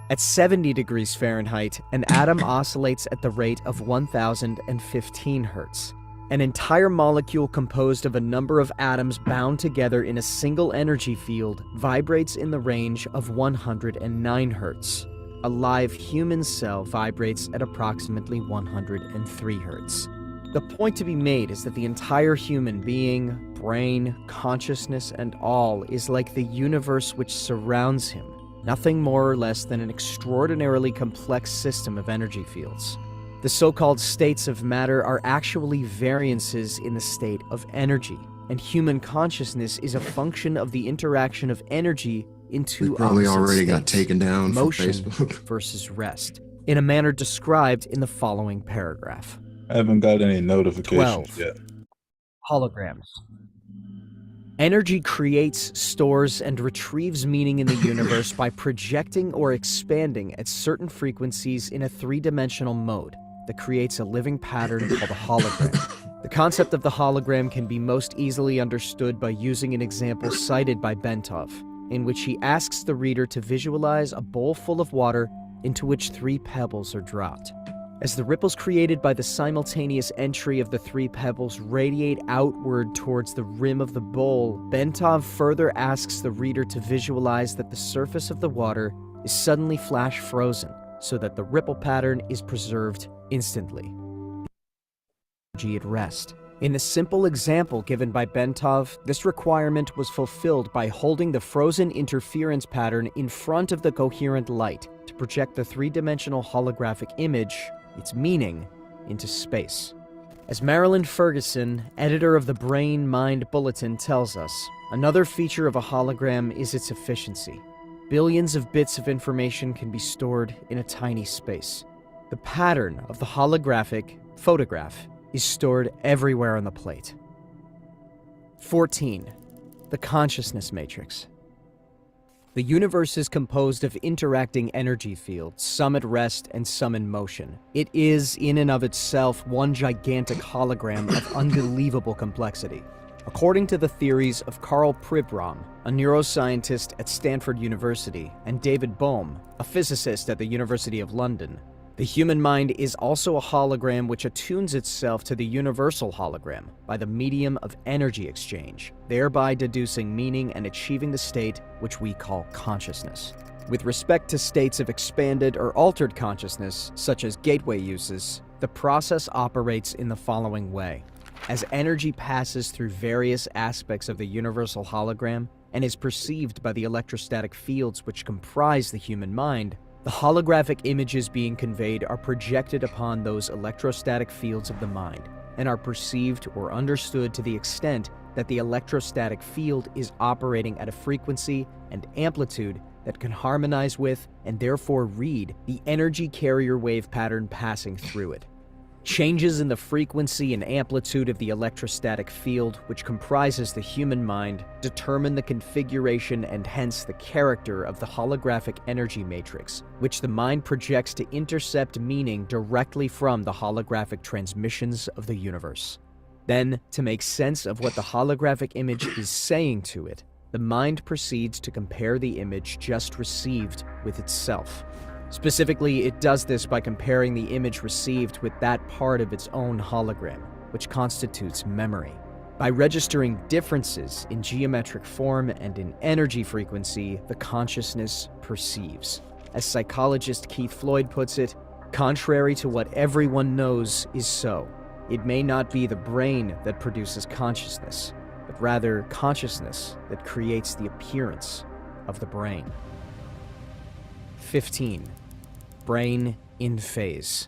At 70 degrees Fahrenheit, an atom oscillates at the rate of 1015 Hz. An entire molecule composed of a number of atoms bound together in a single energy field vibrates in the range of 109 Hz. A live human cell vibrates at approximately 103 Hz. The point to be made is that the entire human being, brain, consciousness, and all is like the universe which surrounds him, nothing more or less than an extraordinarily complex system of energy fields. The so-called states of matter are actually variances in the state of energy, and human consciousness is a function of the interaction of energy into We probably opposite already got states, taken down from motion Facebook. versus rest, in a manner described in the following paragraph. I haven't got any notifications 12. yet. Holograms. Energy creates, stores, and retrieves meaning in the universe by projecting or expanding at certain frequencies in a three-dimensional mode that creates a living pattern called a hologram. The concept of the hologram can be most easily understood by using an example cited by Bentov, in which he asks the reader to visualize a bowl full of water into which 3 pebbles are dropped. As the ripples created by the simultaneous entry of the 3 pebbles radiate outward towards the rim of the bowl, Bentov further asks the reader to visualize that the surface of the water is suddenly flash frozen, so that the ripple pattern is preserved instantly. Energy at rest. In the simple example given by Bentov, this requirement was fulfilled by holding the frozen interference pattern in front of the coherent light to project the three-dimensional holographic image, its meaning, into space. As Marilyn Ferguson, editor of the Brain Mind Bulletin, tells us, another feature of a hologram is its efficiency. Billions of bits of information can be stored in a tiny space. The pattern of the holographic photograph is stored everywhere on the plate. 14. The consciousness matrix. The universe is composed of interacting energy fields, some at rest and some in motion. It is, in and of itself, one gigantic hologram of unbelievable complexity. According to the theories of Karl Pribram, a neuroscientist at Stanford University, and David Bohm, a physicist at the University of London, the human mind is also a hologram which attunes itself to the universal hologram by the medium of energy exchange, thereby deducing meaning and achieving the state which we call consciousness. With respect to states of expanded or altered consciousness, such as gateway uses, the process operates in the following way. As energy passes through various aspects of the universal hologram and is perceived by the electrostatic fields which comprise the human mind, The holographic images being conveyed are projected upon those electrostatic fields of the mind and are perceived or understood to the extent that the electrostatic field is operating at a frequency and amplitude that can harmonize with and therefore read the energy carrier wave pattern passing through it. Changes in the frequency and amplitude of the electrostatic field, which comprises the human mind, determine the configuration and hence the character of the holographic energy matrix, which the mind projects to intercept meaning directly from the holographic transmissions of the universe. Then, to make sense of what the holographic image is saying to it, the mind proceeds to compare the image just received with itself. Specifically, it does this by comparing the image received with that part of its own hologram, which constitutes memory. By registering differences in geometric form and in energy frequency, the consciousness perceives. As psychologist Keith Floyd puts it, contrary to what everyone knows is so, it may not be the brain that produces consciousness, but rather consciousness that creates the appearance of the brain. 15. Brain in phase.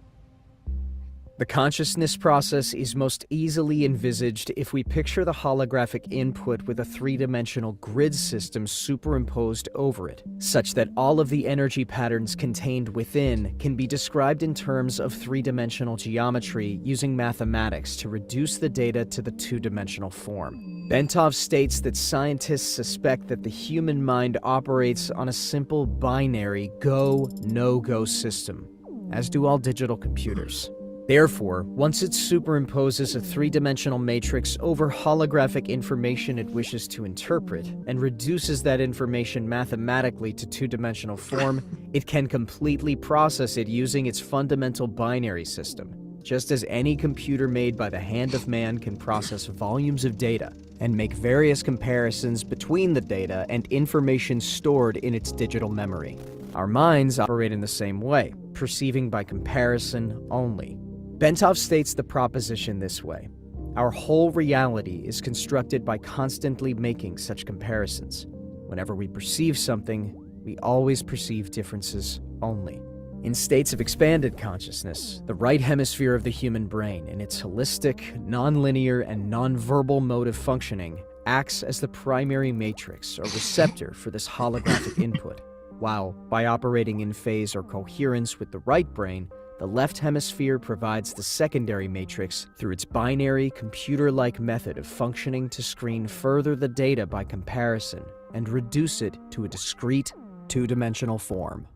The consciousness process is most easily envisaged if we picture the holographic input with a three-dimensional grid system superimposed over it, such that all of the energy patterns contained within can be described in terms of three-dimensional geometry using mathematics to reduce the data to the two-dimensional form. Bentov states that scientists suspect that the human mind operates on a simple binary go-no-go system, as do all digital computers. Therefore, once it superimposes a three-dimensional matrix over holographic information it wishes to interpret and reduces that information mathematically to two-dimensional form, it can completely process it using its fundamental binary system, just as any computer made by the hand of man can process volumes of data and make various comparisons between the data and information stored in its digital memory. Our minds operate in the same way, perceiving by comparison only. Bentov states the proposition this way: our whole reality is constructed by constantly making such comparisons. Whenever we perceive something, we always perceive differences only. In states of expanded consciousness, the right hemisphere of the human brain, in its holistic, nonlinear, and nonverbal mode of functioning, acts as the primary matrix or receptor for this holographic input, while, by operating in phase or coherence with the right brain, the left hemisphere provides the secondary matrix through its binary, computer-like method of functioning to screen further the data by comparison and reduce it to a discrete, two-dimensional form.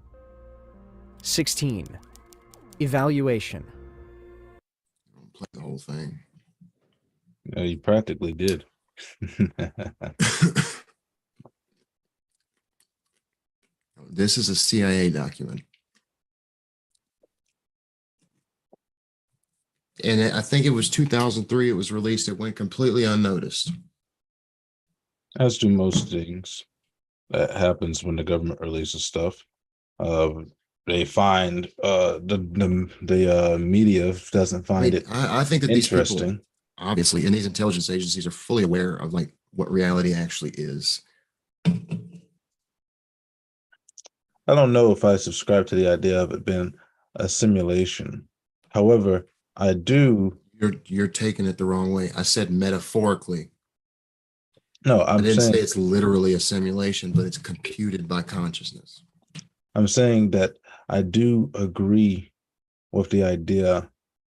16. Evaluation. Don't play the whole thing. No, you practically did. This is a CIA document. And I think it was 2003 it was released. It went completely unnoticed. As do most things that happens when the government releases stuff. They find the media doesn't find it I think that these people, interesting. obviously, and these intelligence agencies are fully aware of like what reality actually is. I don't know if I subscribe to the idea of it being a simulation. However, I do. You're taking it the wrong way. I said metaphorically. No, I I'm didn't saying say it's literally a simulation, but it's computed by consciousness. I'm saying that I do agree with the idea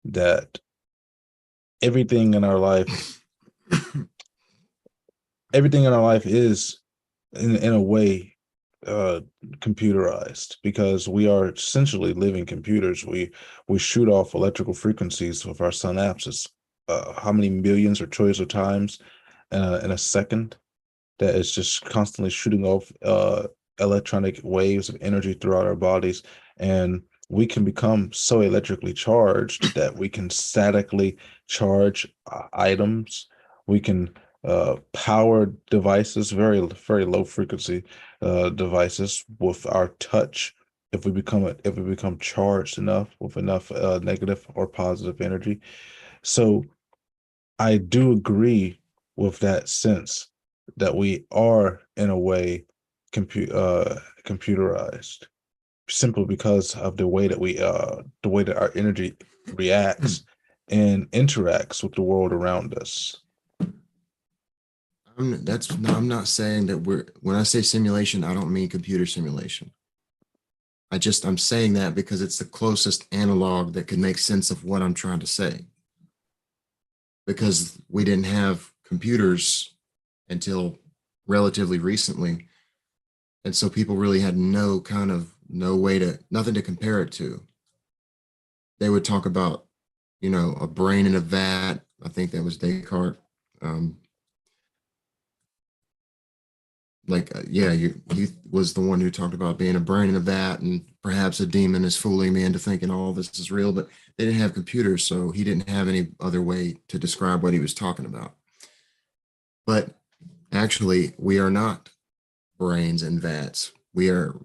that everything in our life is in a way computerized, because we are essentially living computers. We shoot off electrical frequencies with our synapses. How many millions or trillions of times in a second that is just constantly shooting off electronic waves of energy throughout our bodies, and we can become so electrically charged that we can statically charge items. We can power devices, very low frequency devices, with our touch. If we become charged enough with enough negative or positive energy. So I do agree with that sense that we are in a way computerized. simply because of the way that our energy reacts and interacts with the world around us. I'm not saying that when I say simulation, I don't mean computer simulation. I'm saying that because it's the closest analog that can make sense of what I'm trying to say. Because we didn't have computers until relatively recently. And so people really had nothing to compare it to. They would talk about, a brain in a vat. I think that was Descartes. He was the one who talked about being a brain in a vat, and perhaps a demon is fooling me into thinking all this is real, but they didn't have computers, so he didn't have any other way to describe what he was talking about. But actually, we are not brains in vats. The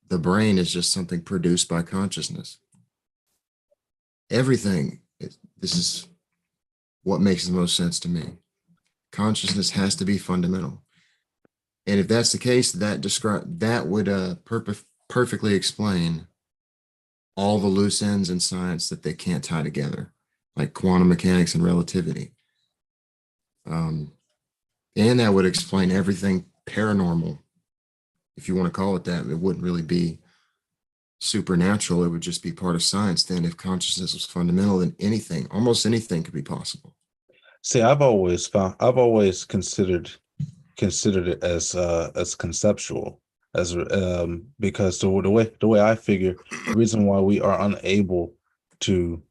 brain is just something produced by consciousness. This is what makes the most sense to me. Consciousness has to be fundamental. And if that's the case, that would perfectly explain all the loose ends in science that they can't tie together, like quantum mechanics and relativity. And that would explain everything paranormal, if you want to call it that. It wouldn't really be supernatural. It would just be part of science. Then if consciousness was fundamental, then almost anything could be possible. See, I've always considered it as conceptual, because the way I figure, the reason why we are unable to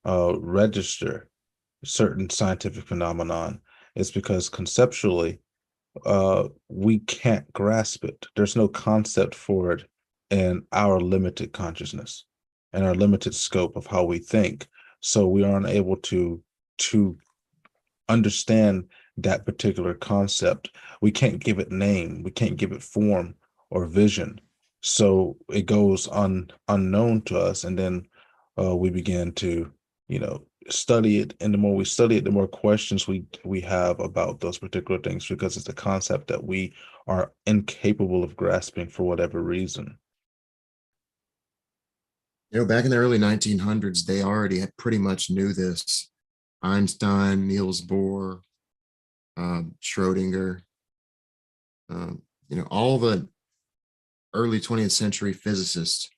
register certain scientific phenomenon is because conceptually we can't grasp it. There's no concept for it in our limited consciousness and our limited scope of how we think. So we are unable to understand that particular concept. We can't give it name, we can't give it form or vision. So it goes unknown to us, and then we begin to, study it. And the more we study it, the more questions we have about those particular things, because it's a concept that we are incapable of grasping for whatever reason. Back in the early 1900s, they already pretty much knew this. Einstein, Niels Bohr, Schrodinger, all the early 20th century physicists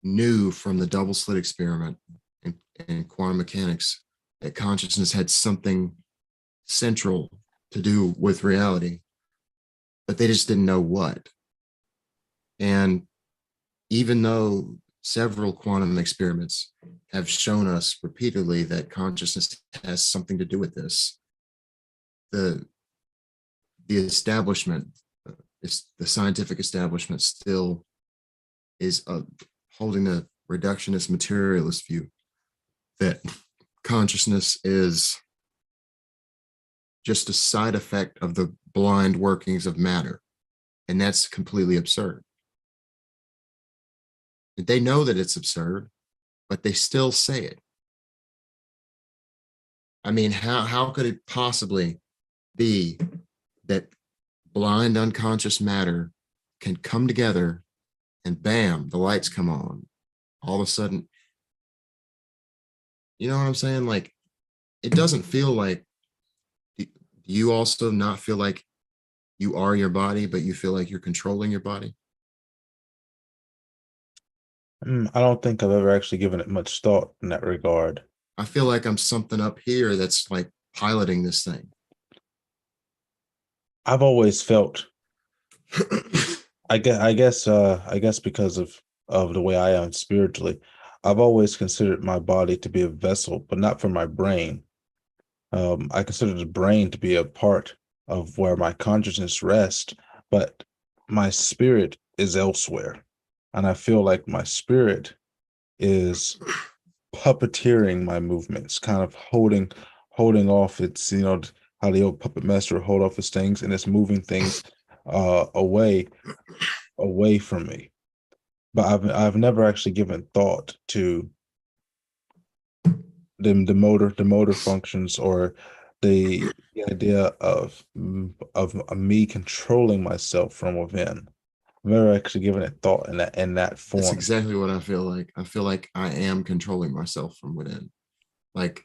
knew from the double slit experiment and quantum mechanics that consciousness had something central to do with reality, but they just didn't know what. And even though several quantum experiments have shown us repeatedly that consciousness has something to do with this, the establishment, the scientific establishment, still is holding a reductionist materialist view that consciousness is just a side effect of the blind workings of matter. And that's completely absurd. They know that it's absurd, but they still say it. I mean, how could it possibly be that blind unconscious matter can come together and bam, the lights come on? All of a sudden, you know what I'm saying? Like, it doesn't feel like, do you also not feel like you are your body, but you feel like you're controlling your body? I don't think I've ever actually given it much thought in that regard. I feel like I'm something up here that's like piloting this thing. I've always felt, I guess because of the way I am spiritually, I've always considered my body to be a vessel, but not for my brain. I consider the brain to be a part of where my consciousness rests, but my spirit is elsewhere. And I feel like my spirit is puppeteering my movements, kind of holding off its, how the old puppet master would hold off his things, and it's moving things away from me. But I've never actually given thought to the motor functions, or the idea of me controlling myself from within. I've never actually given it thought in that That's form. exactly what I feel like. I feel like I am controlling myself from within. Like,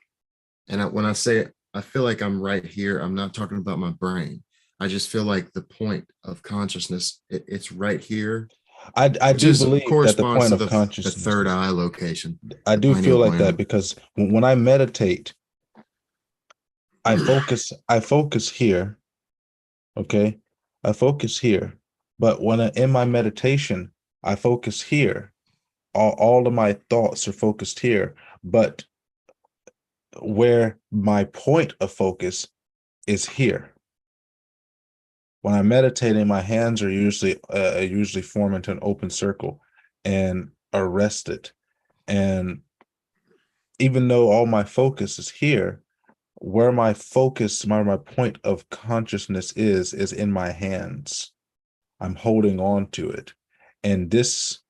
when I say it, I feel like I'm right here. I'm not talking about my brain. I just feel like the point of consciousness, it's right here, I which do is believe that the corresponds point to of the consciousness third is, eye location, I the do feel pineal like that gland. because when I meditate, I focus here, okay? I focus here. But in my meditation, I focus here. All of my thoughts are focused here, but where my point of focus is here. When I'm meditating, my hands are usually form into an open circle and are rested. And even though all my focus is here, where my focus, my point of consciousness is in my hands. I'm holding on to it. And this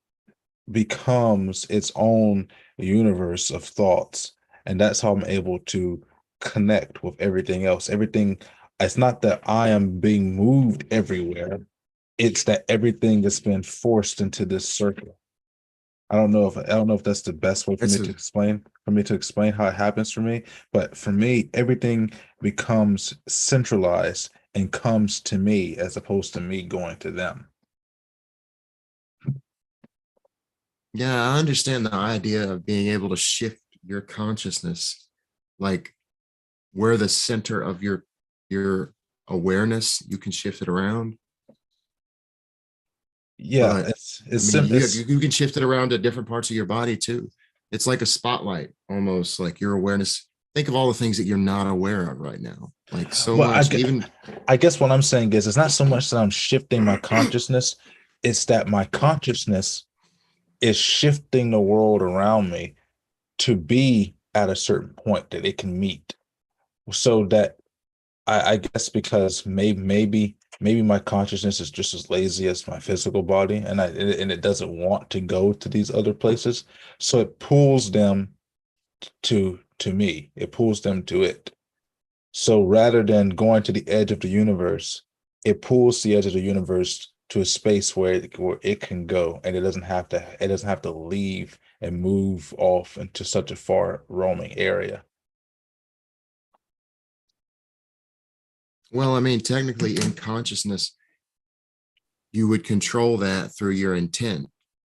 becomes its own universe of thoughts. And that's how I'm able to connect with everything else. Everything, it's not that I am being moved everywhere, it's that everything has been forced into this circle. I don't know if that's the best way That's a for me to explain how it happens for me, but for me, everything becomes centralized and comes to me as opposed to me going to them. Yeah, I understand the idea of being able to shift your consciousness, like where the center of your awareness, you can shift it around. Yeah, But I it's mean, sim it's you can shift it around to different parts of your body too. It's like a spotlight, almost like your awareness. Think of all the things that you're not aware of right now. Like so well, much, even I guess what I'm saying is it's not so much that I'm shifting my consciousness, it's that my consciousness is shifting the world around me to be at a certain point that it can meet. So that I guess because maybe my consciousness is just as lazy as my physical body, and it doesn't want to go to these other places, so it pulls them to me. It pulls them to it. So rather than going to the edge of the universe, it pulls the edge of the universe to a space where it can go, and it doesn't have to leave and move off into such a far roaming area. well, I mean, technically in consciousness, you would control that through your intent,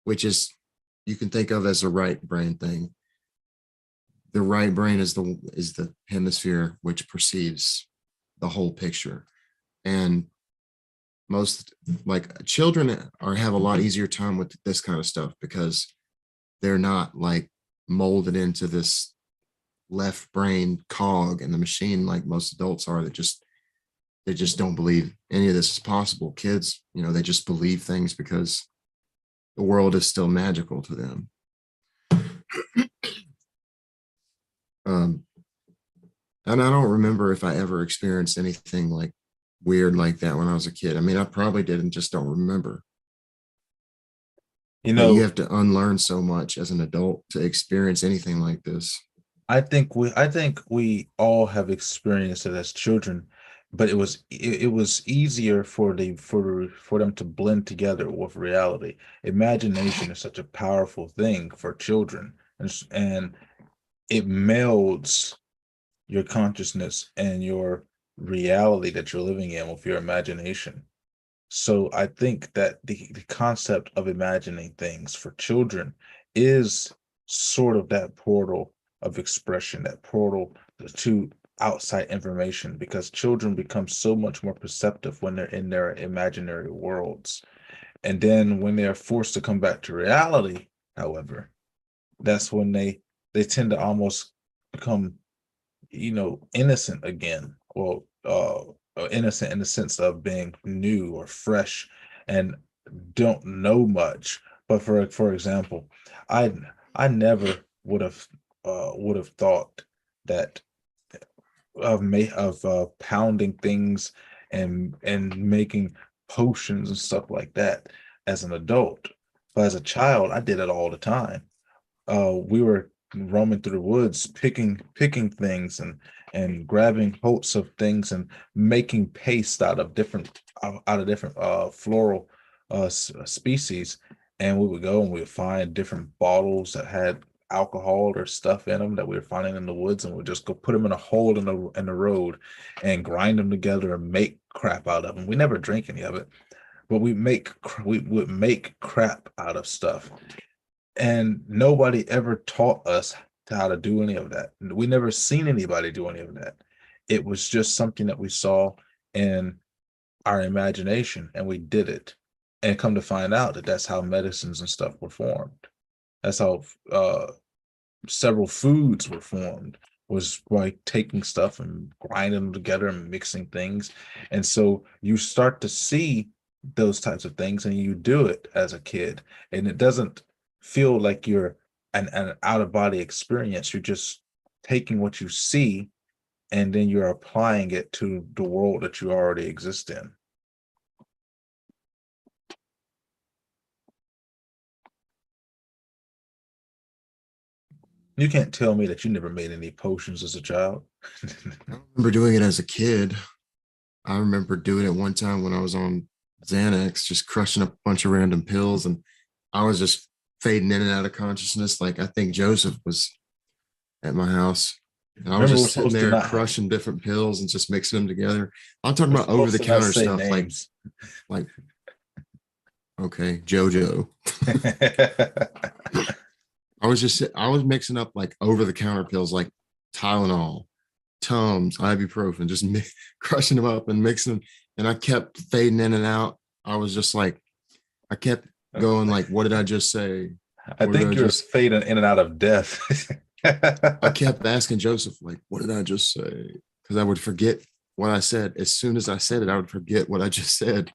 which is you can think of as a right brain thing. The right brain is the hemisphere which perceives the whole picture. And most like children are have a lot easier time with this kind of stuff because they're not like molded into this left brain cog in the machine like most adults are that just they just don't believe any of this is possible. Kids, they just believe things because the world is still magical to them. um, and I don't remember if I ever experienced anything like weird like that when I was a kid. I mean, I probably did and just don't remember. You But you know, have to unlearn so much as an adult to experience anything like this. I think we all have experienced it as children, but it was easier for them to blend together with reality. Imagination is such a powerful thing for children, and it melds your consciousness and your reality that you're living in with your imagination. So I think that the concept of imagining things for children is sort of that portal of expression, that portal to outside information, because children become so much more perceptive when they're in their imaginary worlds. And then when they are forced to come back to reality, however, that's when they tend to almost become, innocent again. Well, innocent in the sense of being new or fresh and don't know much. But for example, I I never would have thought that of pounding things and making potions and stuff like that as an adult. But as a child, I did it all the time. We were roaming through the woods, picking things and grabbing holts of things and making paste out of different floral species, and we would go and we would find different bottles that had alcohol or stuff in them that we were finding in the woods, and we'd just go put them in a hole in the road and grind them together and make crap out of them. We never drink any of it, but we would make crap out of stuff, and nobody ever taught us how to do any of that. We never seen anybody do any of that. It was just something that we saw in our imagination, and we did it, and come to find out that that's how medicines and stuff were formed. That's how several foods were formed, was by taking stuff and grinding them together and mixing things. And so you start to see those types of things, and you do it as a kid, and it doesn't feel like you're an out of body experience. You're just taking what you see, and then you're applying it to the world that you already exist in. You can't tell me that you never made any potions as a child. I don't remember doing it as a kid. I remember doing it one time when I was on Xanax, just crushing up a bunch of random pills, and I was just fading in and out of consciousness. Like I think Joseph was at my house, and I was Remember, we're just sitting supposed to there not crushing different pills and just mixing them together. I'm talking we're about over the supposed to not counter say stuff, names. like okay, JoJo. I was mixing up like over the counter pills like Tylenol, Tums, ibuprofen, just crushing them up and mixing them. And I kept fading in and out. I was just like, I kept going like, what did I just say? I What did think you're fading in and out of death. I kept asking Joseph, like, what did I just say? Because I would forget what I said. As soon as I said it, I would forget what I just said.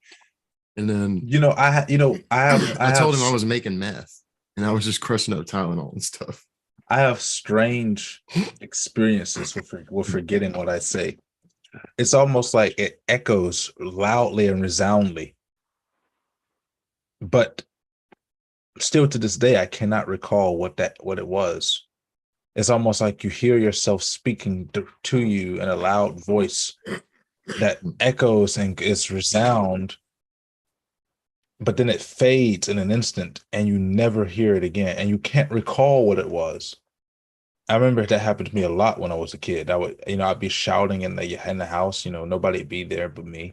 And then I I told him I have was making meth and I was just crushing up Tylenol and stuff. I have strange experiences with forgetting what I say. It's almost like it echoes loudly and resoundly, but still to this day, I cannot recall what it was. It's almost like you hear yourself speaking to you in a loud voice that echoes and is resound, but then it fades in an instant and you never hear it again, and you can't recall what it was. I remember that happened to me a lot when I was a kid. I would, I'd be shouting in the house, nobody'd be there but me.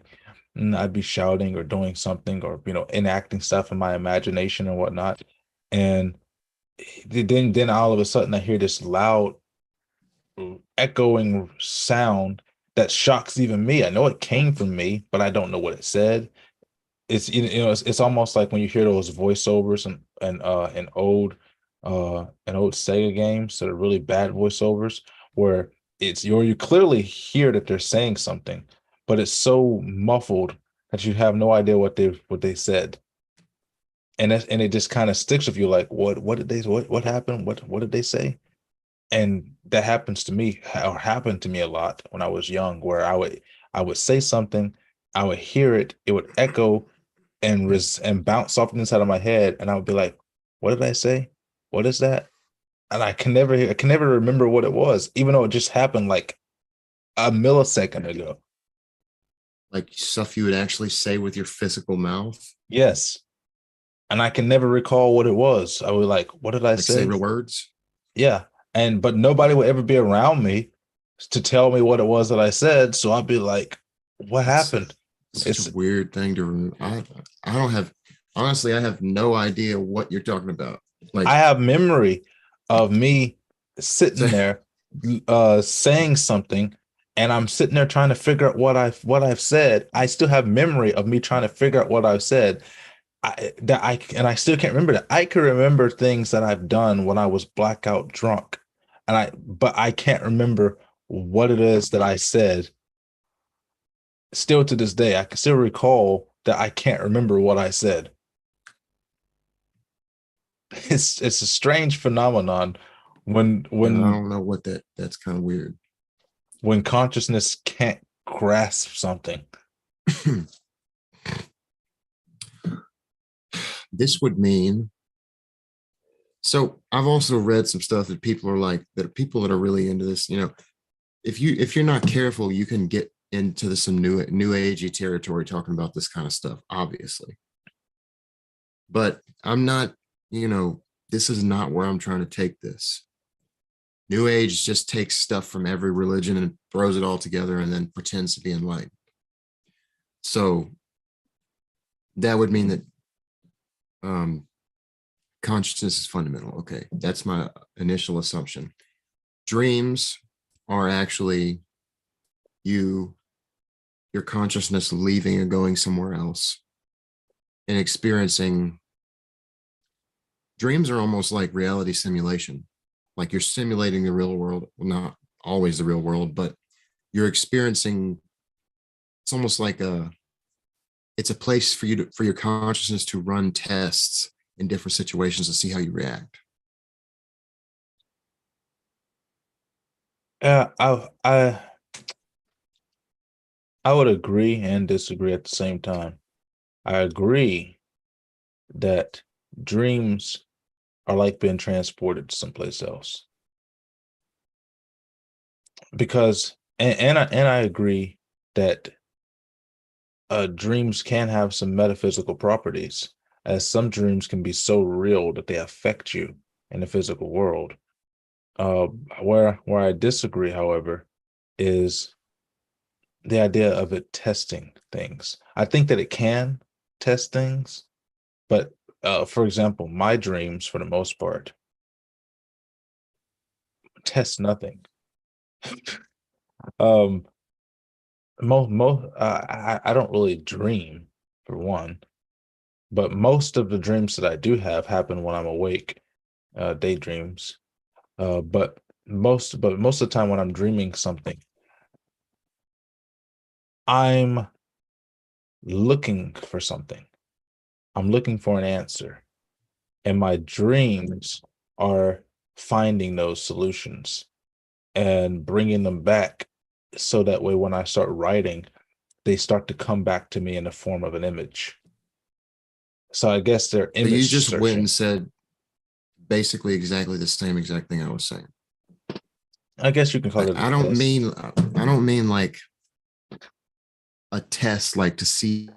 And I'd be shouting or doing something, or enacting stuff in my imagination and whatnot. And then all of a sudden I hear this loud echoing sound that shocks even me. I know it came from me, but I don't know what it said. It's almost like when you hear those voiceovers and old Sega games that are really bad voiceovers, where you clearly hear that they're saying something, but it's so muffled that you have no idea what they said. And it just kind of sticks with you, like what did they what happened? What did they say? And that happens to me, or happened to me a lot when I was young, where I would say something, I would hear it, it would echo and bounce off the inside of my head, and I would be like, what did I say? What is that? And I can never remember what it was, even though it just happened like a millisecond ago. Like stuff you would actually say with your physical mouth. Yes. And I can never recall what it was. I was like, what did I say? Real words. Yeah. But nobody would ever be around me to tell me what it was that I said. So I'd be like, what happened? It's a weird thing to remember. I don't have, honestly, I have no idea what you're talking about. Like I have memory of me sitting there saying something, and I'm sitting there trying to figure out what I've said. I still have memory of me trying to figure out what I've said. I still can't remember that. I can remember things that I've done when I was blackout drunk, but I can't remember what it is that I said. Still to this day, I can still recall that I can't remember what I said. It's a strange phenomenon when I don't know what that's kind of weird. When consciousness can't grasp something. This would mean, so I've also read some stuff that people are like, that people that are really into this, if you're not careful, you can get into some new agey territory talking about this kind of stuff, obviously. but I'm not, this is not where I'm trying to take this. New Age just takes stuff from every religion and throws it all together and then pretends to be enlightened. So that would mean that consciousness is fundamental. Okay, that's my initial assumption. Dreams are actually your consciousness leaving and going somewhere else and experiencing. Dreams are almost like reality simulation. Like you're simulating the real world, well, not always the real world, but you're experiencing. It's almost like it's a place for you for your consciousness to run tests in different situations to see how you react. Yeah, I would agree and disagree at the same time. I agree that dreams are like being transported to someplace else. Because and I agree that dreams can have some metaphysical properties, as some dreams can be so real that they affect you in the physical world. Uh, where I disagree, however, is the idea of it testing things. I think that it can test things, but for example, my dreams, for the most part, test nothing. um, I don't really dream, for one, but most of the dreams that I do have happen when I'm awake, daydreams. But most of the time when I'm dreaming something, I'm looking for something. I'm looking for an answer. And my dreams are finding those solutions and bringing them back so that way when I start writing, they start to come back to me in the form of an image. So I guess they're So you image just went and searching. said basically exactly the same exact thing I was saying. I guess you can call it a I don't test. mean like a test like to see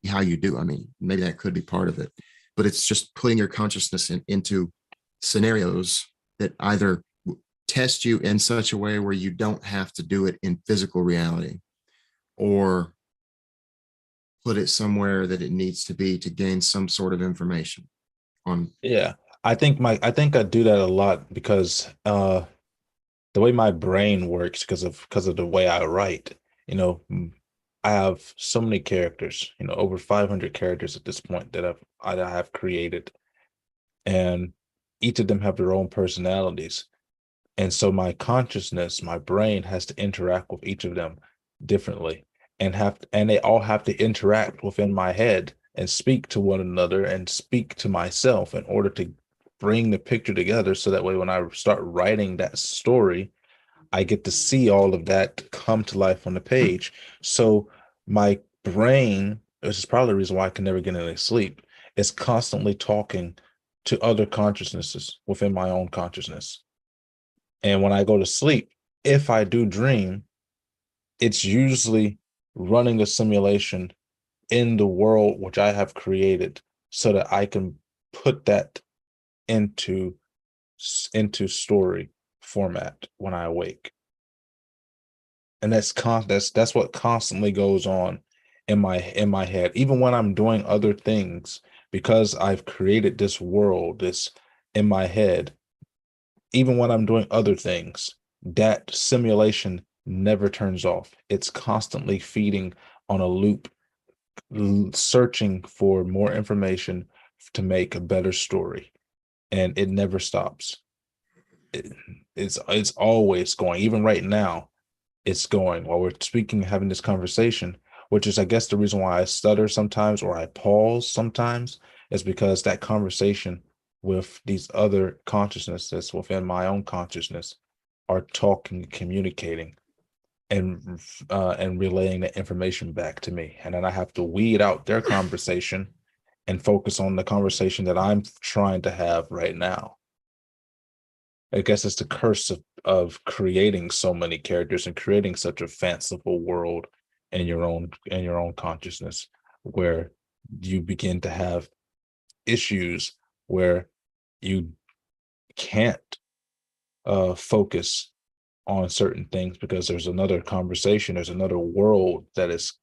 how you do. I mean, maybe that could be part of it, but it's just putting your consciousness into scenarios that either test you in such a way where you don't have to do it in physical reality, or put it somewhere that it needs to be to gain some sort of information on. Yeah. I think I do that a lot because the way my brain works because of the way I write, you know, I have so many characters, over 500 characters at this point that I have created, and each of them have their own personalities. And so my consciousness, my brain has to interact with each of them differently, and they all have to interact within my head and speak to one another and speak to myself in order to bring the picture together so that way when I start writing that story, I get to see all of that come to life on the page. So my brain, this is probably the reason why I can never get any sleep, is constantly talking to other consciousnesses within my own consciousness. And when I go to sleep, if I do dream, it's usually running a simulation in the world which I have created so that I can put that into story format when I awake. And that's what constantly goes on in my head, even when I'm doing other things, because I've created this world, this in my head. Even when I'm doing other things, that simulation never turns off. It's constantly feeding on a loop, searching for more information to make a better story, and it never stops. It, it's always going. Even right now, it's going while we're speaking, having this conversation, which is, I guess, the reason why I stutter sometimes or I pause sometimes, is because that conversation with these other consciousnesses within my own consciousness are talking, communicating, and relaying the information back to me. And then I have to weed out their conversation and focus on the conversation that I'm trying to have right now. I guess it's the curse of creating so many characters and creating such a fanciful world in your own consciousness. where you begin to have issues where you can't focus on certain things because there's another conversation, there's another world that is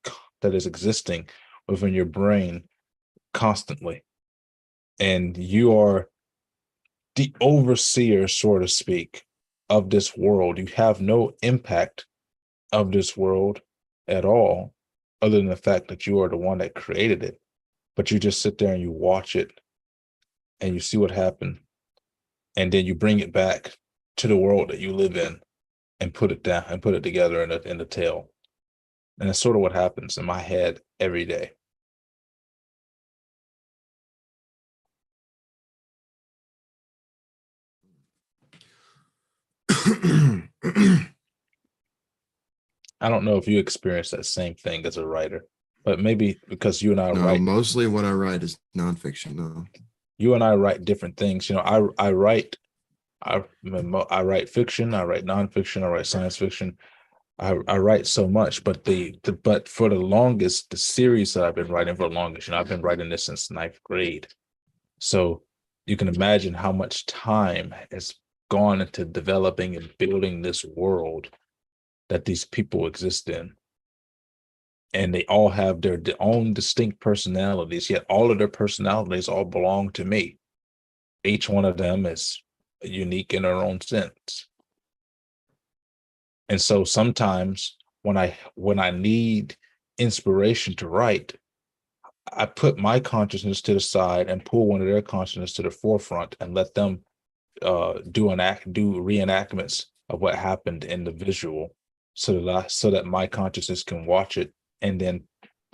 existing within your brain constantly, and you are the overseer, so to speak, of this world. You have no impact of this world at all, other than the fact that you are the one that created it. But you just sit there and you watch it and you see what happened, and then you bring it back to the world that you live in and put it down and put it together in the tale. And that's sort of what happens in my head every day. I don't know if you experience that same thing as a writer, but maybe because you and I No, write, mostly what I write is nonfiction. No. you and I write different things. You know, I write, I write fiction, I write nonfiction, I write science fiction. I write so much, but but for the longest, the series that I've been writing for the longest, you know, I've been writing this since ninth grade. So you can imagine how much time has gone into developing and building this world that these people exist in. And they all have their own distinct personalities, yet all of their personalities all belong to me. Each one of them is unique in their own sense. And so sometimes when I need inspiration to write, I put my consciousness to the side and pull one of their consciousness to the forefront and let them do reenactments of what happened in the visual, so that my consciousness can watch it and then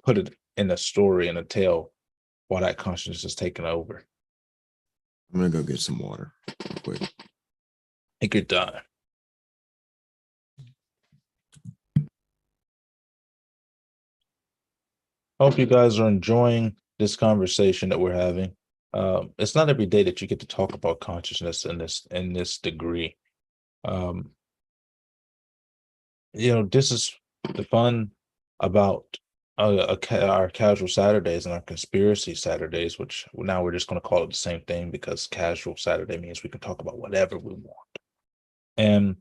put it in a story and a tale while that consciousness is taken over. I'm gonna go get some water real quick. Take your time. Hope you guys are enjoying this conversation that we're having. It's not every day that you get to talk about consciousness in this degree. You know, this is the fun about our casual Saturdays and our conspiracy Saturdays, which now we're just going to call it the same thing because casual Saturday means we can talk about whatever we want. And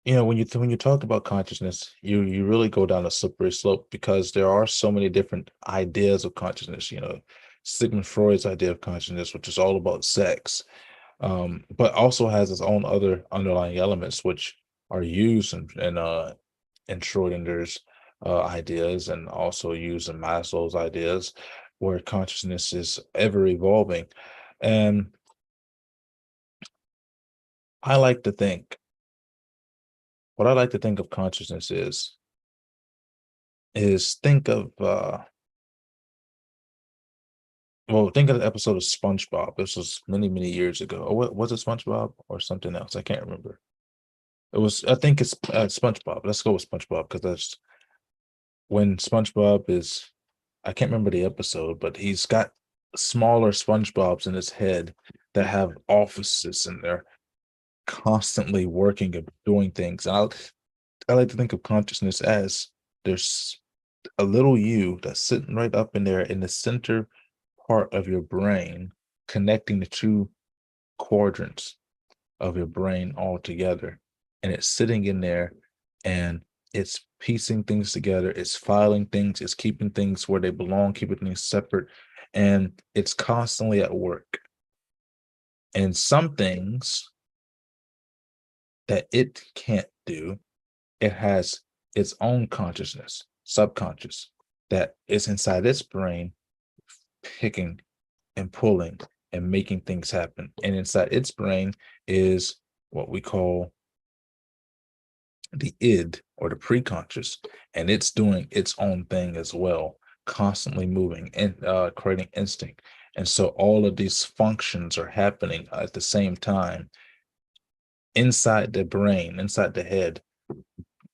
you know, when you talk about consciousness, you really go down a slippery slope because there are so many different ideas of consciousness. You know, Sigmund Freud's idea of consciousness, which is all about sex, but also has its own other underlying elements, which are used in Schrodinger's ideas and also used in Maslow's ideas, where consciousness is ever evolving. And I like to think, what I like to think of consciousness is think of think of the episode of SpongeBob. This was many, many years ago. Or what was it, SpongeBob or something else? I can't remember. It was, I think it's SpongeBob. Let's go with SpongeBob because that's when SpongeBob is, I can't remember the episode, but he's got smaller SpongeBobs in his head that have offices and they're constantly working and doing things. And I like to think of consciousness as there's a little you that's sitting right up in there in the center part of your brain, connecting the two quadrants of your brain all together. And it's sitting in there and it's piecing things together, it's filing things, it's keeping things where they belong, keeping things separate, and it's constantly at work. And some things that it can't do, it has its own consciousness, subconscious, that is inside its brain, picking and pulling and making things happen. And inside its brain is what we call the id, or the preconscious, and it's doing its own thing as well, constantly moving and creating instinct. And so all of these functions are happening at the same time inside the brain, inside the head.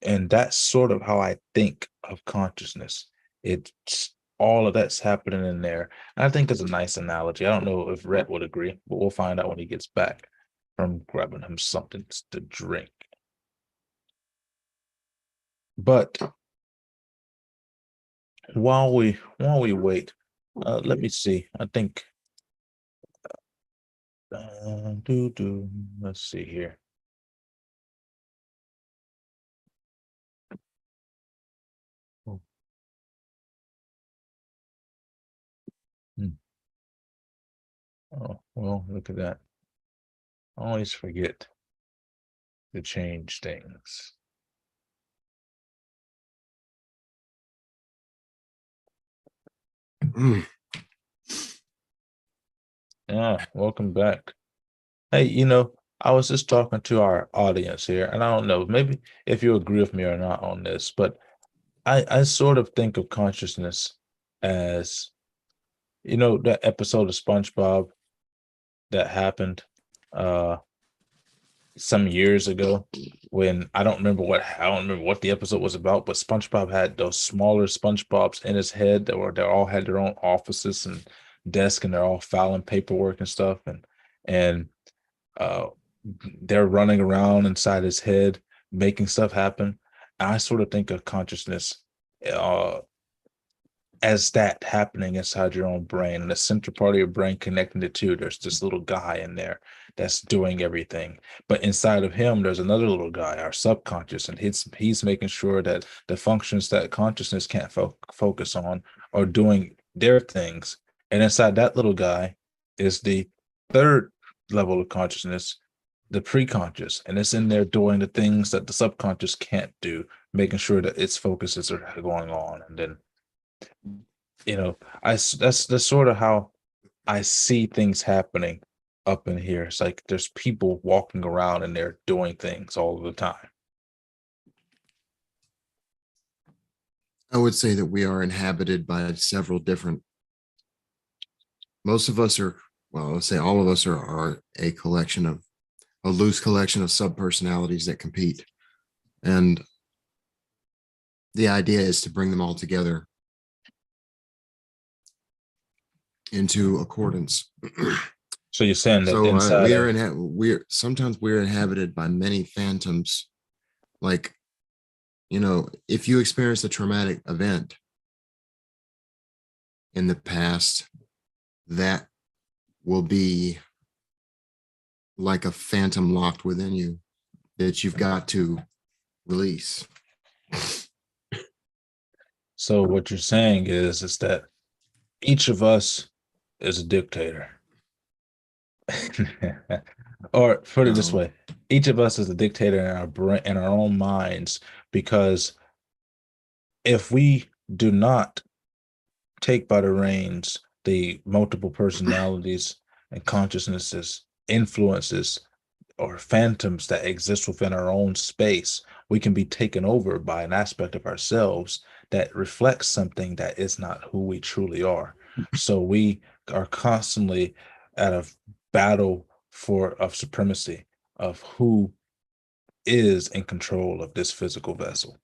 And that's sort of how I think of consciousness. It's all of that's happening in there. And I think it's a nice analogy. I don't know if Rhett would agree, but we'll find out when he gets back from grabbing him something to drink. But while we wait, let me see. I think let's see here. Oh, hmm. Oh, well, look at that. I always forget to change things. Mm. Yeah, welcome back. Hey, I was just talking to our audience here, and I don't know, maybe if you agree with me or not on this, but I sort of think of consciousness as, that episode of SpongeBob that happened uh some years ago when I don't remember what the episode was about, but SpongeBob had those smaller SpongeBobs in his head they all had their own offices and desk, and they're all filing paperwork and stuff, and uh they're running around inside his head making stuff happen. I sort of think of consciousness uh as that happening inside your own brain, and the central part of your brain connecting the two. There's this little guy in there that's doing everything, but inside of him there's another little guy, our subconscious, and he's making sure that the functions that consciousness can't focus on are doing their things. And inside that little guy is the third level of consciousness, the preconscious, and it's in there doing the things that the subconscious can't do, making sure that its focuses are going on. And then that's sort of how I see things happening up in here. It's like there's people walking around and they're doing things all the time. I would say that we are inhabited by several different, most of us are, well, let's say all of us are a loose collection of subpersonalities that compete. And the idea is to bring them all together into accordance. So you're saying that So inside we of, are sometimes we're inhabited by many phantoms. Like, if you experience a traumatic event in the past, that will be like a phantom locked within you that you've got to release. so what you're saying is that each of us is a dictator. Or put it this No, way, each of us is a dictator in our brain, in our own minds, because if we do not take by the reins the multiple personalities and consciousnesses, influences, or phantoms that exist within our own space, we can be taken over by an aspect of ourselves that reflects something that is not who we truly are. So we are constantly at a battle of supremacy of who is in control of this physical vessel.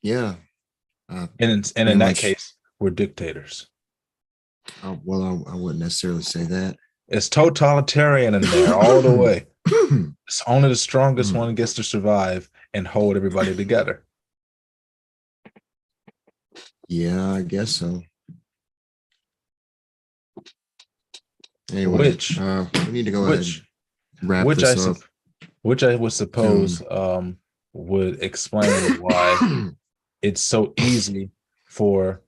yeah, And in pretty that much. case, we're dictators. Well, I wouldn't necessarily say that. It's totalitarian in there all the way. It's only the strongest one gets to survive and hold everybody together. Yeah, I guess so. Anyway, Which, we need to go ahead which, and wrap which I, this up which I would soon. suppose would explain why it's so easy for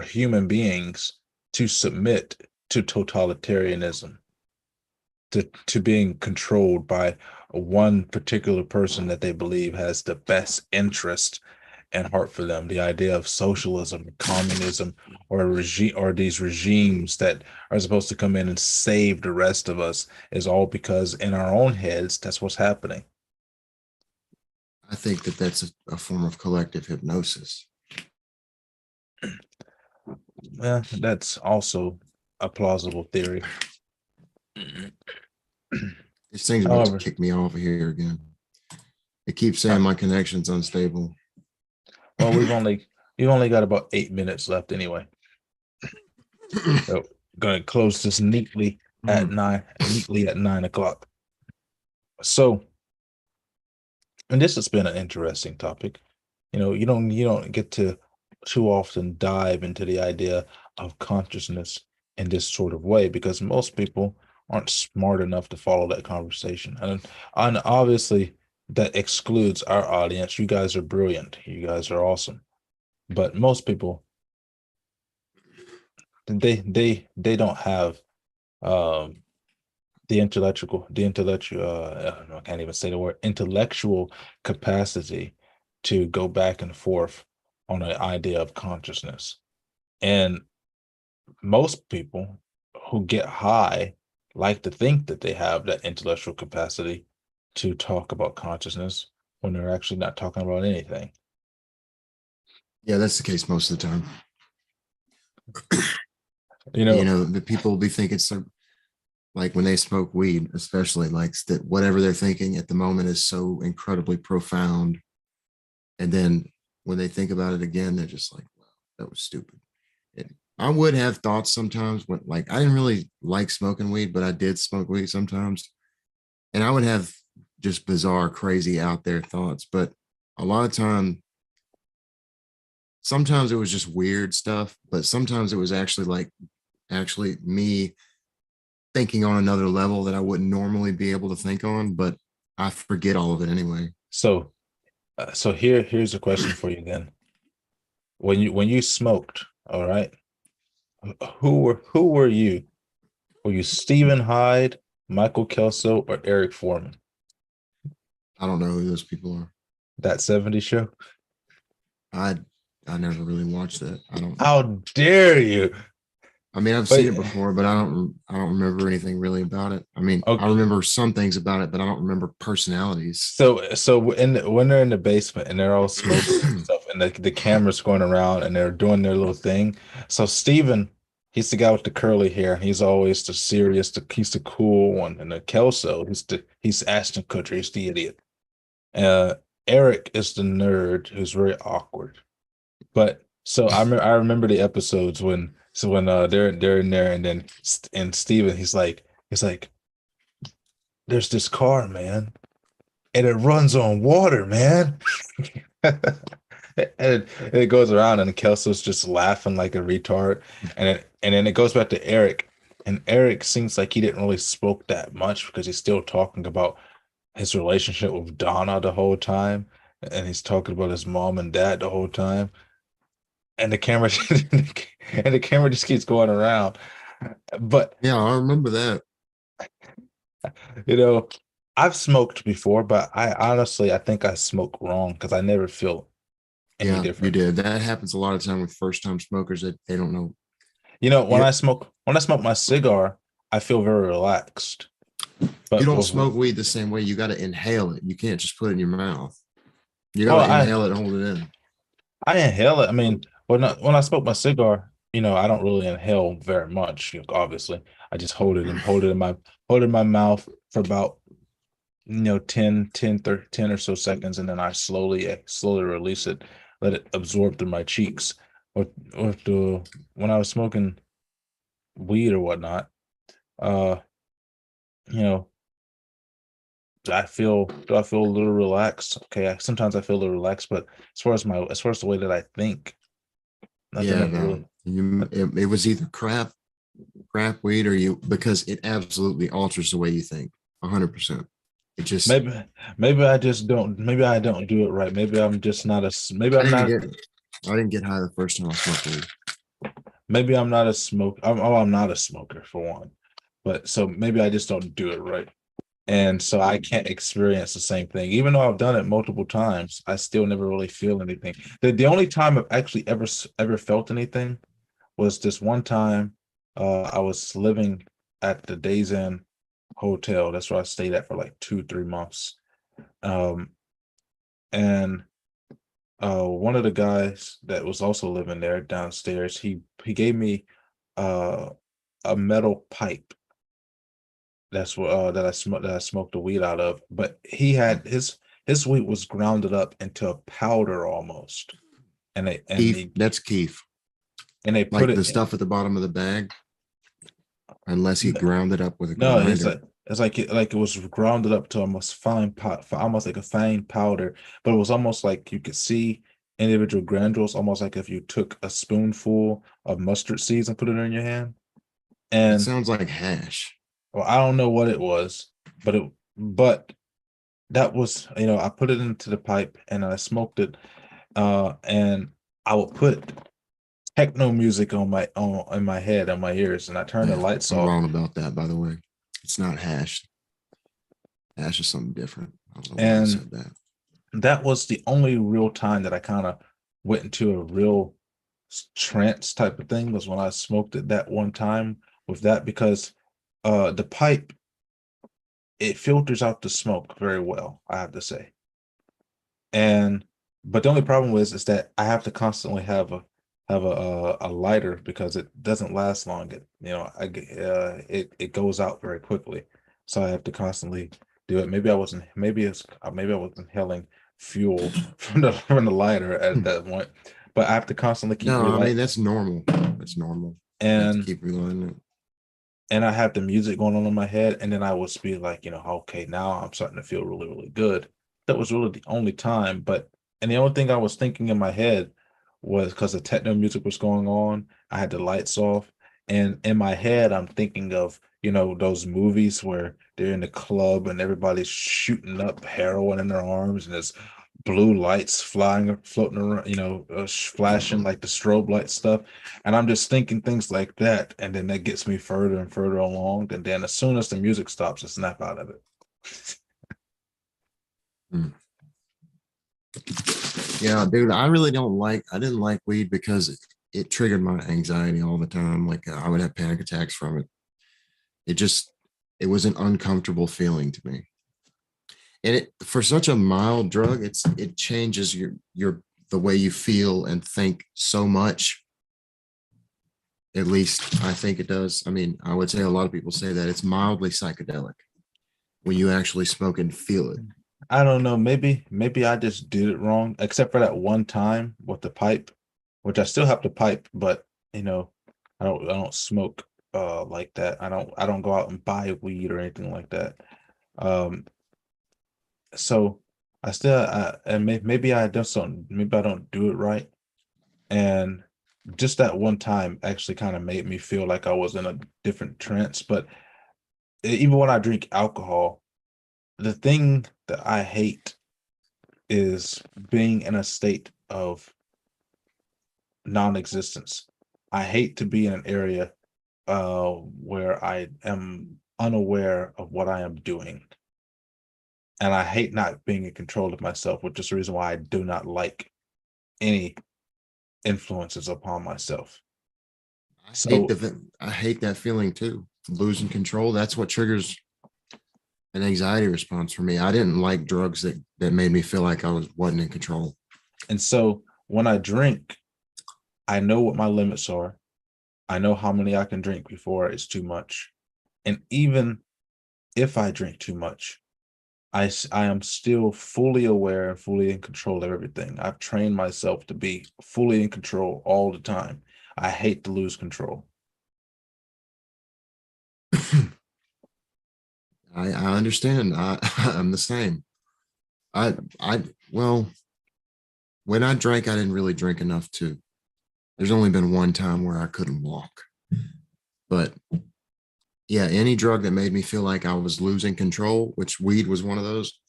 human beings to submit to totalitarianism, to being controlled by one particular person that they believe has the best interest and heart for them. The idea of socialism, communism, or a regime, or these regimes that are supposed to come in and save the rest of us, is all because in our own heads, that's what's happening. I think that that's a form of collective hypnosis. Yeah, that's also a plausible theory. This thing's about to However, kick me off of here again. It keeps saying my connection's unstable. well, we've only got about 8 minutes left anyway. So gonna close this neatly at 9 o'clock. So, and this has been an interesting topic. You don't get to too often dive into the idea of consciousness in this sort of way because most people aren't smart enough to follow that conversation. And obviously that excludes our audience. You guys are brilliant. You guys are awesome. But most people, they don't have um the intellectual I can't even say the word intellectual capacity to go back and forth on an idea of consciousness. And most people who get high like to think that they have that intellectual capacity to talk about consciousness when they're actually not talking about anything. Yeah, that's the case most of the time. You know, The people will be thinking so, like when they smoke weed, especially like that whatever they're thinking at the moment is so incredibly profound. And then when they think about it again, they're just like, wow, that was stupid. And I would have thoughts sometimes when like I didn't really like smoking weed, but I did smoke weed sometimes. And I would have just bizarre, crazy out there thoughts. But a lot of time, sometimes it was just weird stuff, but sometimes it was actually me thinking on another level that I wouldn't normally be able to think on, but I forget all of it anyway. so here's a question for you then. When you smoked, all right, who were you? Were you Stephen Hyde, Michael Kelso, or Eric Foreman? I don't know who those people are. That 70s show? I I never really watched that. I don't. How dare you? I mean, I've But seen it before, but I don't remember anything really about it. I mean, I okay, remember some things about it, but I don't remember personalities. so when they're in the basement and they're all smoking and stuff, and the camera's going around and they're doing their little thing. So Steven, he's the guy with the curly hair, and he's always the serious, he's the cool one. And the Kelso, he's Ashton Kutcher, he's the idiot. Uh, Eric is the nerd who's very awkward. But so I remember the episodes when they're in there, and then and Steven, he's like there's this car, man, and it runs on water, man. And it goes around, and Kelso's just laughing like a retard. And then it goes back to Eric, and Eric seems like he didn't really smoke that much because he's still talking about his relationship with Donna the whole time, and he's talking about his mom and dad the whole time. And the camera and the camera just keeps going around. But Yeah, I remember that. you know, I've smoked before, but I think I smoke wrong because I never feel any Yeah, you different. did. That happens a lot of time with first time smokers that they don't know. When You I smoke my cigar, I feel very relaxed. you But don't smoke weed the same way. You got to inhale it. You can't just put it in your mouth. You oh, got to inhale it and hold it in. I inhale it. I mean, when I smoke my cigar, I don't really inhale very much. Obviously, I just hold it in my mouth for about 10 or so seconds, and then I slowly release it, let it absorb through my cheeks. With the when I was smoking weed or whatnot, uh, you know, do I feel a little relaxed? Okay, sometimes I feel a little relaxed, but as far as the way that I think, nothing Yeah, ever no. really. It was either crap weed or you because it absolutely alters the way you think. 100%. It just Maybe I just don't. Maybe I don't do it right. Maybe I'm just not a. Maybe I I'm didn't not. get I didn't get high the first time I smoked weed. Maybe I'm not a smoker. I'm not a smoker for one. But so maybe I just don't do it right. And so I can't experience the same thing. Even though I've done it multiple times, I still never really feel anything. The only time I've actually ever felt anything was this one time. I was living at the Days Inn hotel. That's where I stayed at for like 2, 3 months. Um, and one of the guys that was also living there downstairs, he gave me uh a metal pipe. That's what that I smoked the weed out of. But he had his weed was grounded up into a powder almost, and they and Keef, they that's Keef. and they put Like the it. stuff at the bottom of the bag, unless he ground it up with a No, it's grinder. like it was grounded up to almost fine almost like a fine powder, but it was almost like you could see individual granules, almost like if you took a spoonful of mustard seeds and put it in your hand. It And sounds like hash. well, I don't know what it was, but that was, I put it into the pipe and I smoked it. And I would put techno music on in my head, on my ears, and I turn the Yeah, lights I'm off. wrong about that, by the way. It's not hash. Hash is something different. I don't know why I And said that. that was the only real time that I kind of went into a real trance type of thing, was when I smoked it that one time with that, because the pipe, it filters out the smoke very well, I have to say. And but the only problem is that I have to constantly have a lighter, because it doesn't last long. It goes out very quickly, so I have to constantly do it. Maybe I was inhaling fuel from the lighter at that point, but I have to constantly keep No, I mean, relight. that's normal. That's normal. You have to And keep reloading it. I have the music going on in my head, and then I would be like, okay, now I'm starting to feel really, really good. That was really the only time, and the only thing I was thinking in my head was, because the techno music was going on, I had the lights off, and in my head, I'm thinking of, those movies where they're in the club and everybody's shooting up heroin in their arms, and there's blue lights floating around, flashing like the strobe light stuff. And I'm just thinking things like that. And then that gets me further and further along. And then as soon as the music stops, I snap out of it. Mm. Yeah, dude, I didn't like weed because it triggered my anxiety all the time. Like I would have panic attacks from it. It was an uncomfortable feeling to me. And for such a mild drug, it changes the way you feel and think so much. At least I think it does. I mean, I would say a lot of people say that it's mildly psychedelic when you actually smoke and feel it. I don't know. Maybe I just did it wrong, except for that one time with the pipe, which I still have the pipe, but I don't smoke like that. I don't go out and buy weed or anything like that. Um, so I still and maybe maybe I don't do it right. And just that one time actually kind of made me feel like I was in a different trance. But even when I drink alcohol, the thing that I hate is being in a state of non-existence. I hate to be in an area where I am unaware of what I am doing. And I hate not being in control of myself, which is the reason why I do not like any influences upon myself. So I hate that feeling too. Losing control. That's what triggers an anxiety response for me. I didn't like drugs that made me feel like I wasn't in control. and so when I drink, I know what my limits are. I know how many I can drink before it's too much. And even if I drink too much, I am still fully aware and fully in control of everything. I've trained myself to be fully in control all the time. I hate to lose control. I understand. I'm the same. Well, when I drank, I didn't really drink enough to. There's only been one time where I couldn't walk, but yeah, any drug that made me feel like I was losing control, which weed was one of those,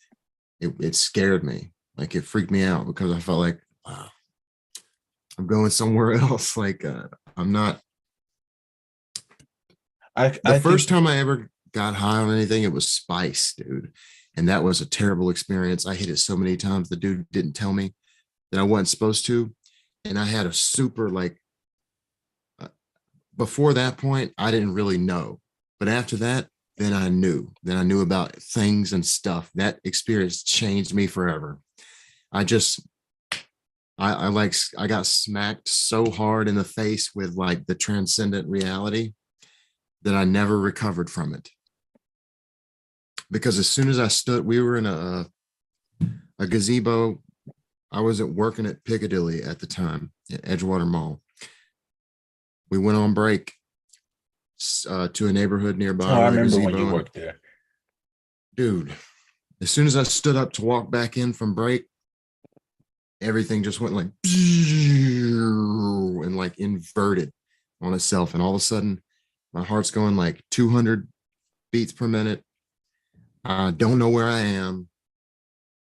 it scared me. Like it freaked me out because I felt like, wow, I'm going somewhere else. Like I'm not. The I first think time I ever got high on anything, it was spice, dude. And that was a terrible experience. I hit it so many times. The dude didn't tell me that I wasn't supposed to. And I had a super uh, before that point, I didn't really know. But after that, then I knew. Then I knew about things and stuff. That experience changed me forever. I just, I got smacked so hard in the face with like the transcendent reality that I never recovered from it. Because as soon as I stood, we were in a gazebo. I wasn't working at Piccadilly at the time at Edgewater Mall. We went on break to a neighborhood nearby I with a remember when you gazebo. worked there. Dude, as soon as I stood up to walk back in from break, everything just went like and like inverted on itself. And all of a sudden, my heart's going like 200 beats per minute. I don't know where I am.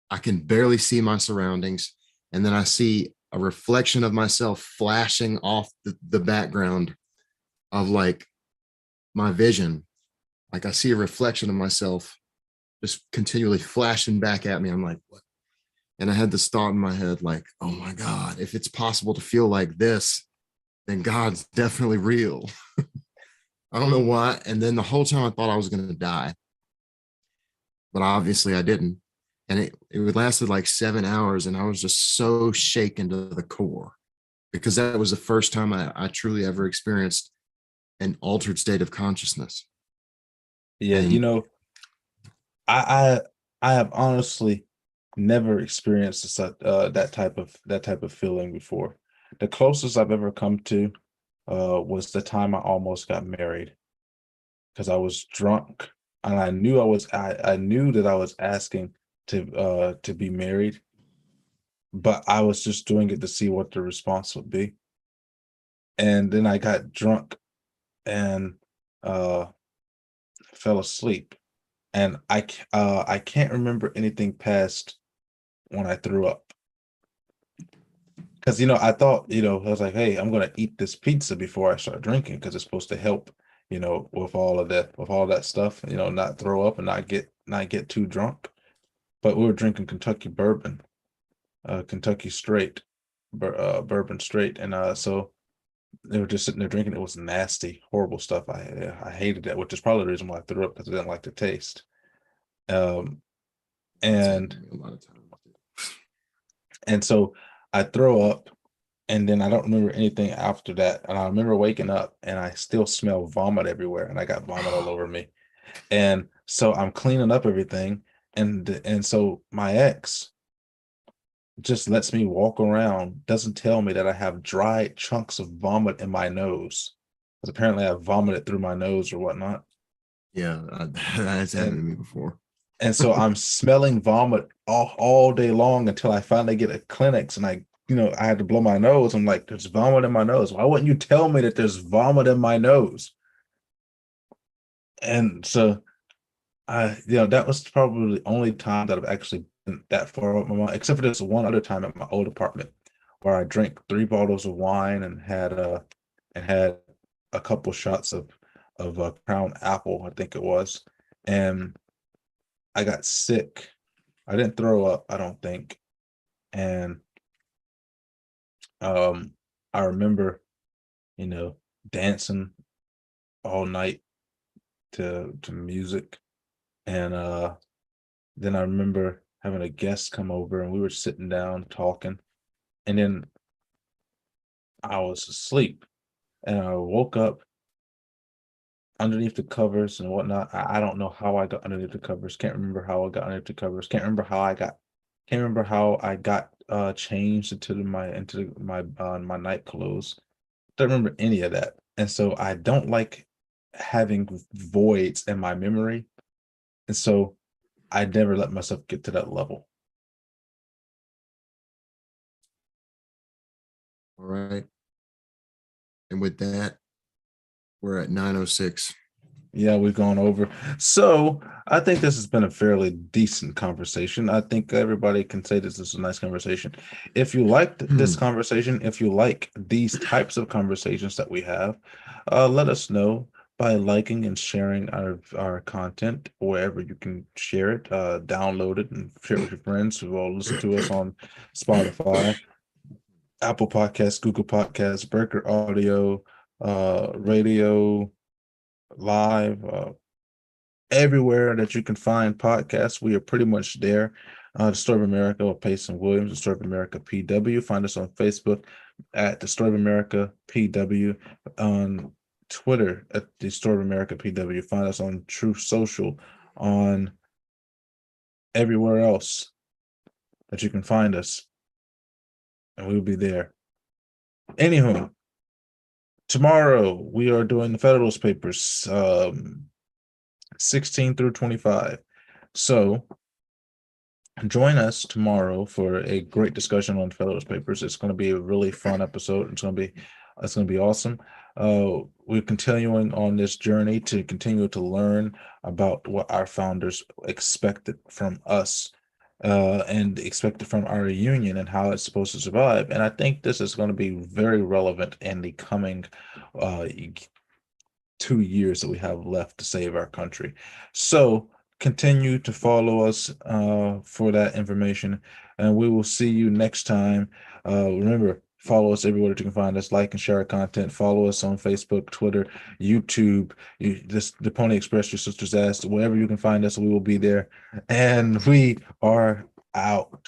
I can barely see my surroundings. And then I see a reflection of myself flashing off the background of like my vision. Like I see a reflection of myself just continually flashing back at me. I'm like, what? And I had this thought in my head, like, oh my God, if it's possible to feel like this, then God's definitely real. I don't know why. And then the whole time I thought I was going to die, but obviously I didn't. And it lasted like 7 hours. And I was just so shaken to the core because that was the first time I truly ever experienced an altered state of consciousness. Yeah, And I I have honestly never experienced that type of feeling before. The closest I've ever come to was the time I almost got married because I was drunk and I knew that I was asking to be married, but I was just doing it to see what the response would be. And then I got drunk and uh fell asleep. And I can't remember anything past when I threw up. Because I thought, I was like, hey, I'm gonna eat this pizza before I start drinking because it's supposed to help, with all that stuff, not throw up and not get too drunk. But we were drinking Kentucky bourbon, Kentucky straight, bourbon straight, and so they were just sitting there drinking. It was nasty, horrible stuff. I hated that, which is probably the reason why I threw up because I didn't like the taste. Um, that's happened and to me a lot of times. and so I throw up, and then I don't remember anything after that. And I remember waking up, and I still smell vomit everywhere, and I got vomit all over me. And so I'm cleaning up everything, and so my ex just lets me walk around, doesn't tell me that I have dry chunks of vomit in my nose. Because apparently I vomited through my nose or whatnot. Yeah, that's happened to And me before. and so I'm smelling vomit all day long until I finally get a Kleenex and I had to blow my nose. I'm like, there's vomit in my nose. Why wouldn't you tell me that there's vomit in my nose? And so that was probably the only time that I've actually been that far up my mind, except for this one other time at my old apartment where I drank 3 bottles of wine and had a couple shots of Crown Apple, I think it was, and I got sick. I didn't throw up, I don't think, and um, I remember you know dancing all night to music, and then I remember having a guest come over and we were sitting down talking, and then I was asleep and I woke up underneath the covers and whatnot. I don't know how I got underneath the covers. Can't remember how I got underneath the covers. Can't remember how I got changed into my night clothes. Don't remember any of that. And so I don't like having voids in my memory. And so I never let myself get to that level. All right. And with that, we're at 9:06. Yeah, we've gone over. So I think this has been a fairly decent conversation. I think everybody can say this is a nice conversation. If you liked this conversation, if you like these types of conversations that we have, let us know by liking and sharing our content wherever you can share it. Download it and share it with your friends who will listen to us on Spotify, Apple Podcasts, Google Podcasts, Breaker Audio, Radio Live, everywhere that you can find podcasts. We are pretty much there. The Story of America with Payson Williams, The Story of America PW. Find us on Facebook at The Story of America PW, on Twitter at The Story of America PW. Find us on True Social, on everywhere else that you can find us, and we'll be there. Anywho, tomorrow we are doing the Federalist Papers, 16 through 25. So join us tomorrow for a great discussion on Federalist Papers. It's going to be a really fun episode. It's going to be awesome. We're continuing on this journey to continue to learn about what our founders expected from us, and expected from our union and how it's supposed to survive. And I think this is going to be very relevant in the coming 2 years that we have left to save our country. So continue to follow us for that information, and we will see you next time. Remember, follow us everywhere that you can find us, like and share our content. Follow us on Facebook, Twitter, YouTube. The Pony Express, your sister's ass, wherever you can find us, we will be there. And we are out.